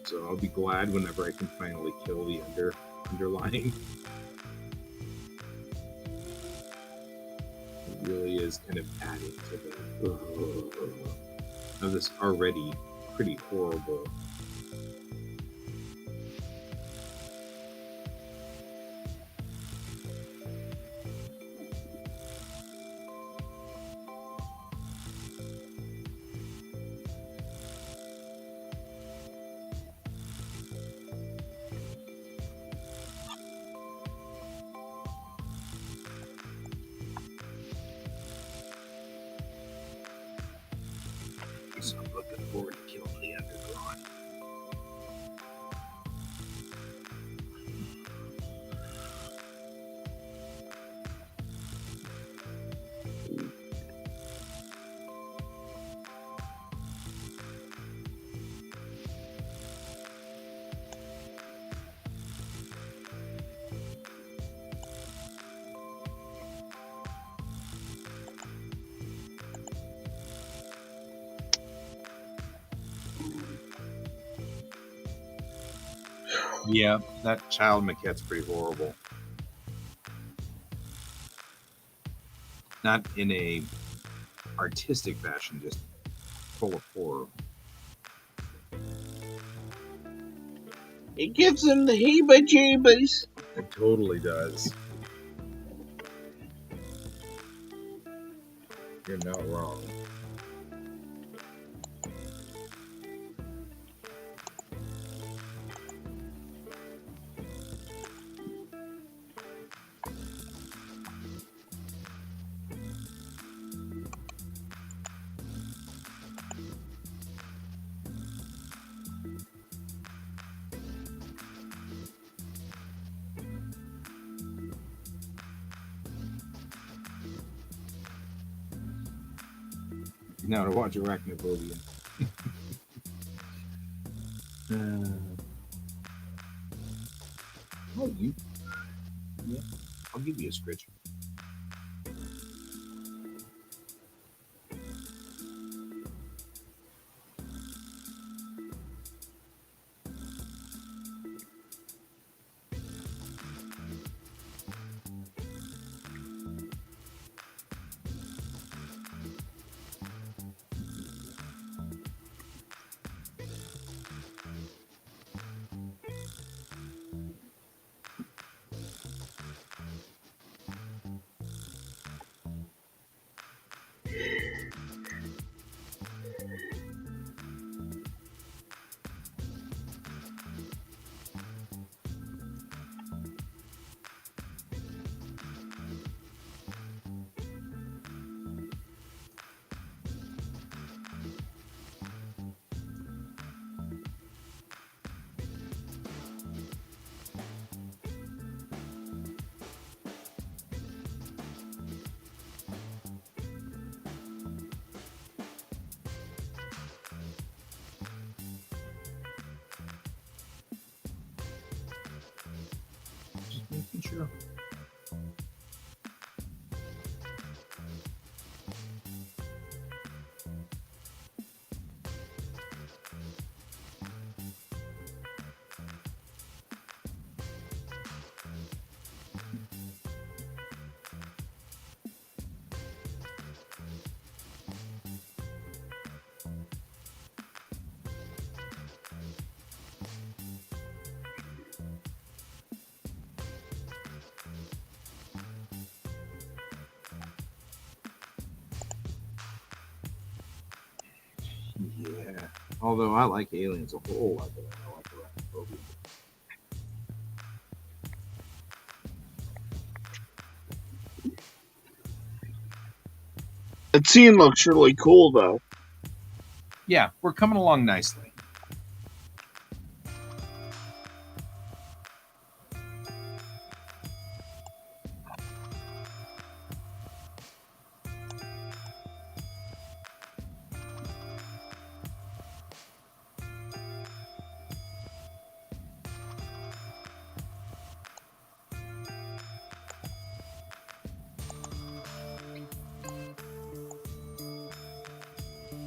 So I'll be glad whenever I can finally kill the underlying. It really is kind of adding to the of this already pretty horrible. So I'm looking forward to killing the underdrawn. Yeah, that child maquette's pretty horrible. Not in a artistic fashion, just full of horror. It gives them the heebie-jeebies. It totally does. You're not wrong. Now to watch Arachnophobia. Oh, you? Yeah, I'll give you a scritch. Just making sure. Yeah. Although I like aliens a whole lot better than I like Arachnophobia. That scene looks really cool, though. Yeah, we're coming along nicely.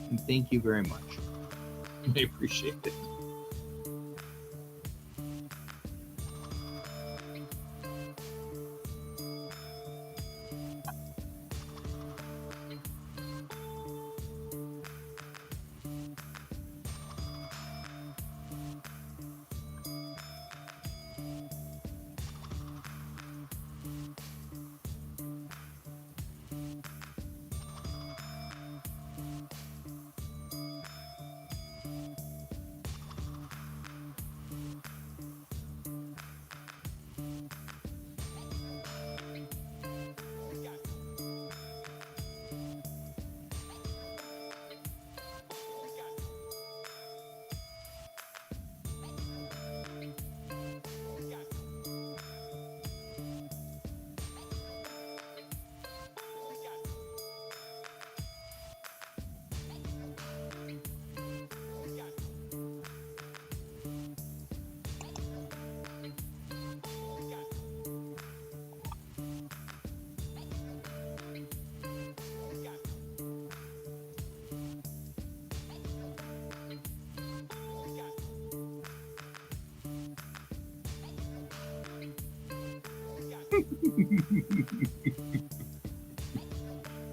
And thank you very much. I appreciate it.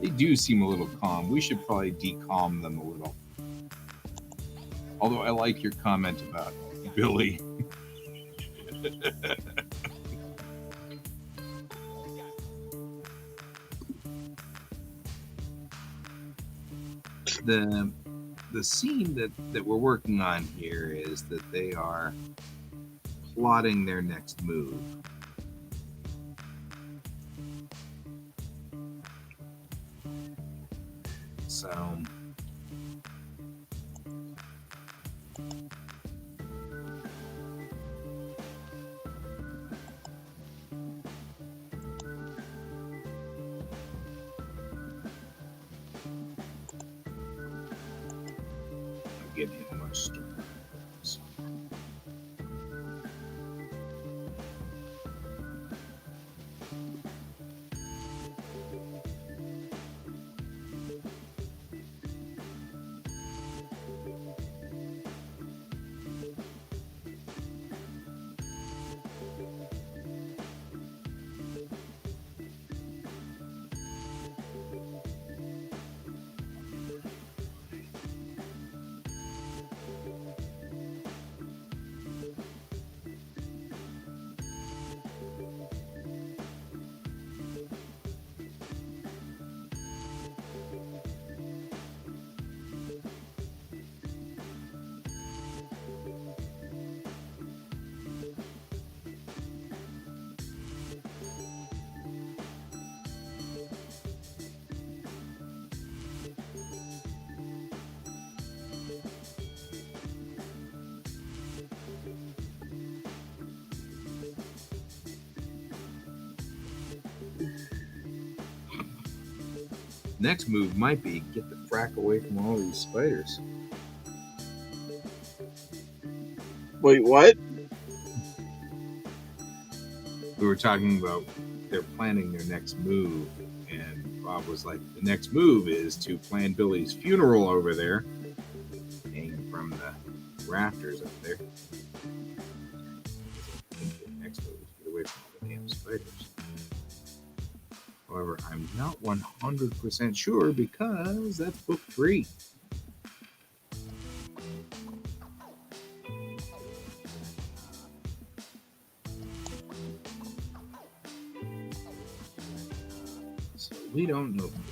They do seem a little calm. We should probably decalm them a little. Although I like your comment about Billy. The scene that we're working on here is that they are plotting their next move. So I'm getting much stronger. Next move might be get the frack away from all these spiders. Wait, what? We were talking about they're planning their next move, and Bob was like, the next move is to plan Billy's funeral over there, hanging from the rafters up there. I think the next move is get away from all the damn spiders. However, I'm not 100% sure because that's book 3. So we don't know for sure.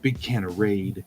Big can of Raid.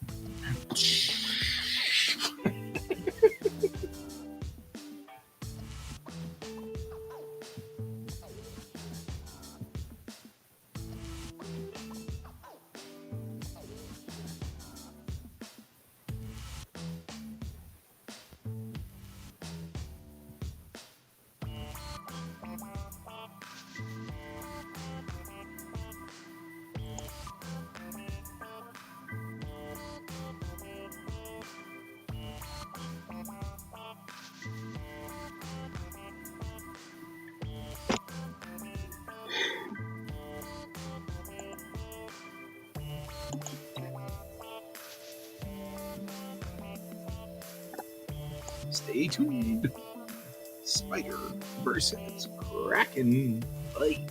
Stay tuned. Spider versus Kraken fight.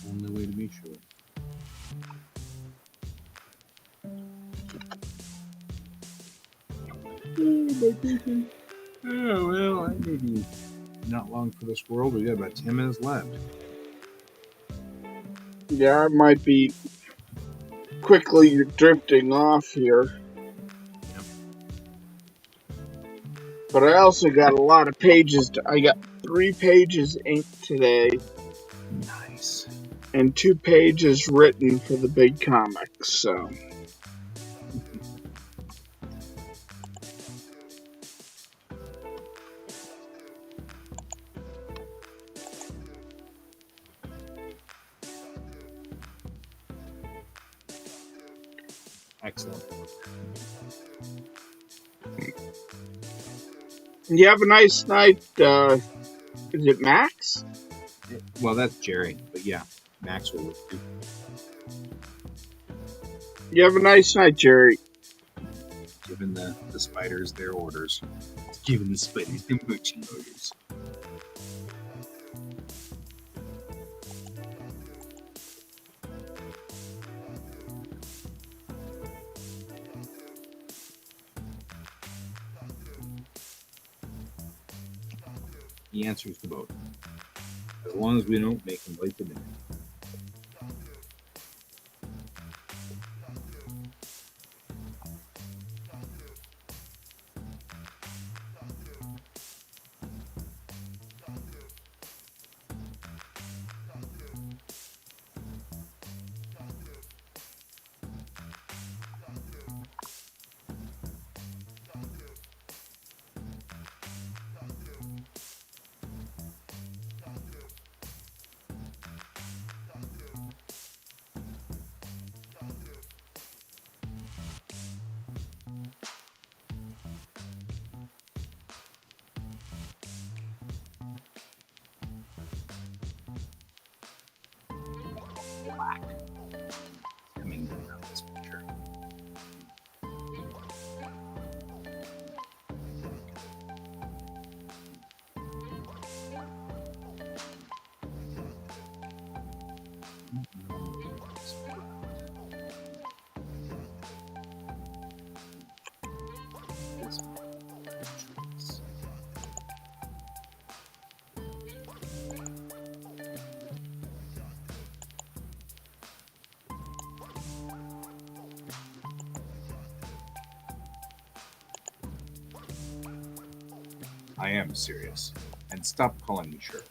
Only way to be sure. Oh, well, I may be not long for this world. We got about 10 minutes left. Yeah, I might be quickly drifting off here. But I also got a lot of pages. I got 3 pages inked today. Nice. And 2 pages written for the big comics, so. Excellent. You have a nice night, is it Max? Well, that's Jerry, but yeah, Max will do. You have a nice night, Jerry. Giving the spiders their orders. Giving the spiders their marching orders. He answers to both. As long as we don't make him late to dinner. QuaCk. Coming down this picture. I am serious. And stop calling me Shirley.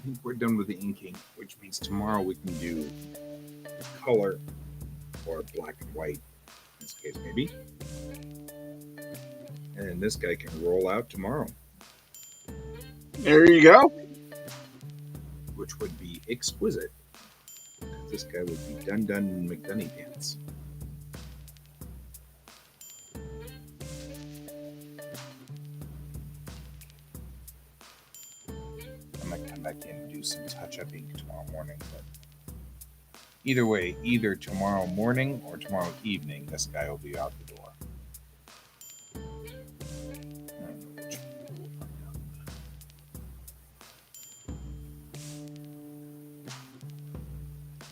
think we're done with the inking, which means tomorrow we can do color or black and white, in this case, maybe. And this guy can roll out tomorrow, There you go. which would be exquisite. This guy would be Dun Dun McDunny Pants. I might come back in and do some touch-up ink tomorrow morning, but either way, either tomorrow morning or tomorrow evening, this guy will be out the door. I don't know which one, we'll find out.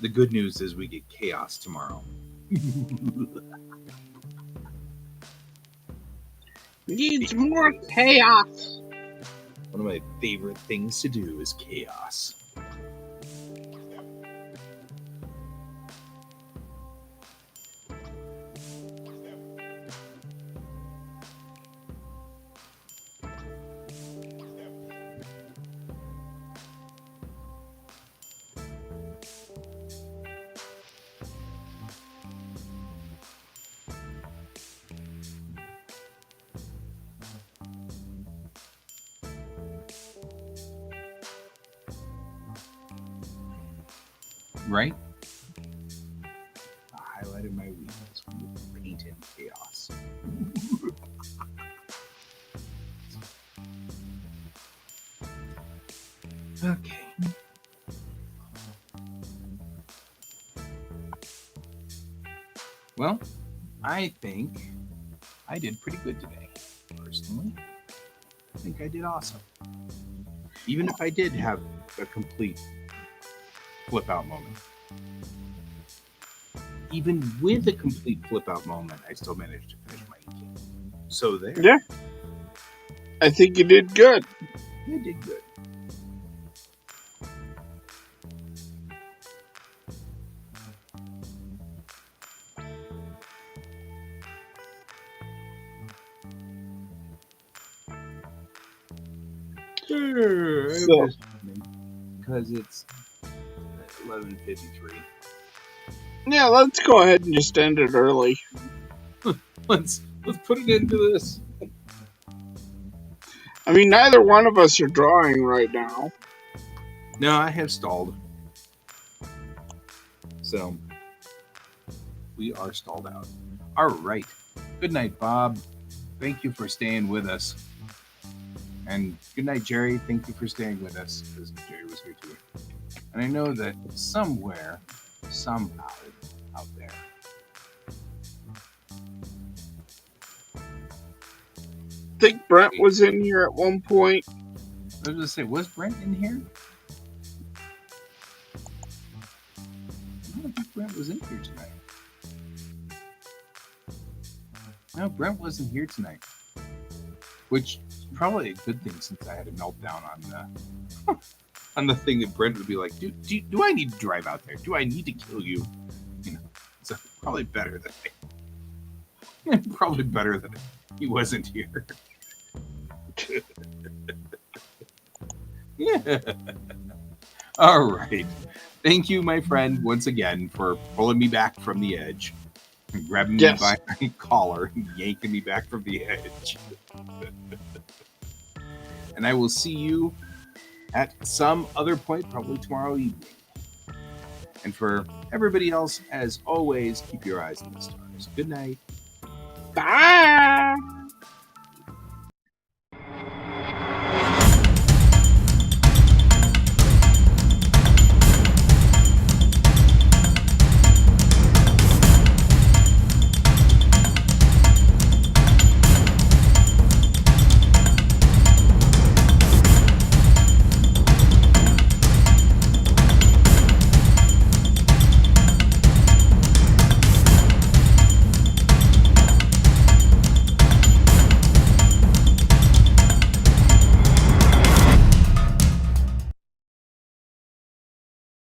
The good news is we get chaos tomorrow. Needs more chaos. One of my favorite things to do is chaos. Right? I highlighted my weakness with paint and chaos. Okay. Well, I think I did pretty good today, personally. I think I did awesome. Even if I did have a complete flip out moment. Even with a complete flip out moment, I still managed to finish my inking. So there. Yeah. I think you did good. I did good. So- Because it's 11:53. Yeah, let's go ahead and just end it early. Let's put it into this. I mean, neither one of us are drawing right now. No, I have stalled. So we are stalled out. All right. Good night, Bob. Thank you for staying with us. And good night, Jerry. Thank you for staying with us, because Jerry was here too. And I know that somewhere, somehow, out there, I think Brent was in here at one point. I was going to say, was Brent in here? I don't think Brent was in here tonight. No, Brent wasn't here tonight. Which is probably a good thing, since I had a meltdown on the thing that Brent would be like, do I need to drive out there? Do I need to kill you? You know, so probably better that he wasn't here. Yeah. All right. Thank you, my friend, once again, for pulling me back from the edge, and grabbing Yes. me by my collar and yanking me back from the edge. And I will see you at some other point, probably tomorrow evening. And for everybody else, as always, keep your eyes on the stars. Good night. Bye!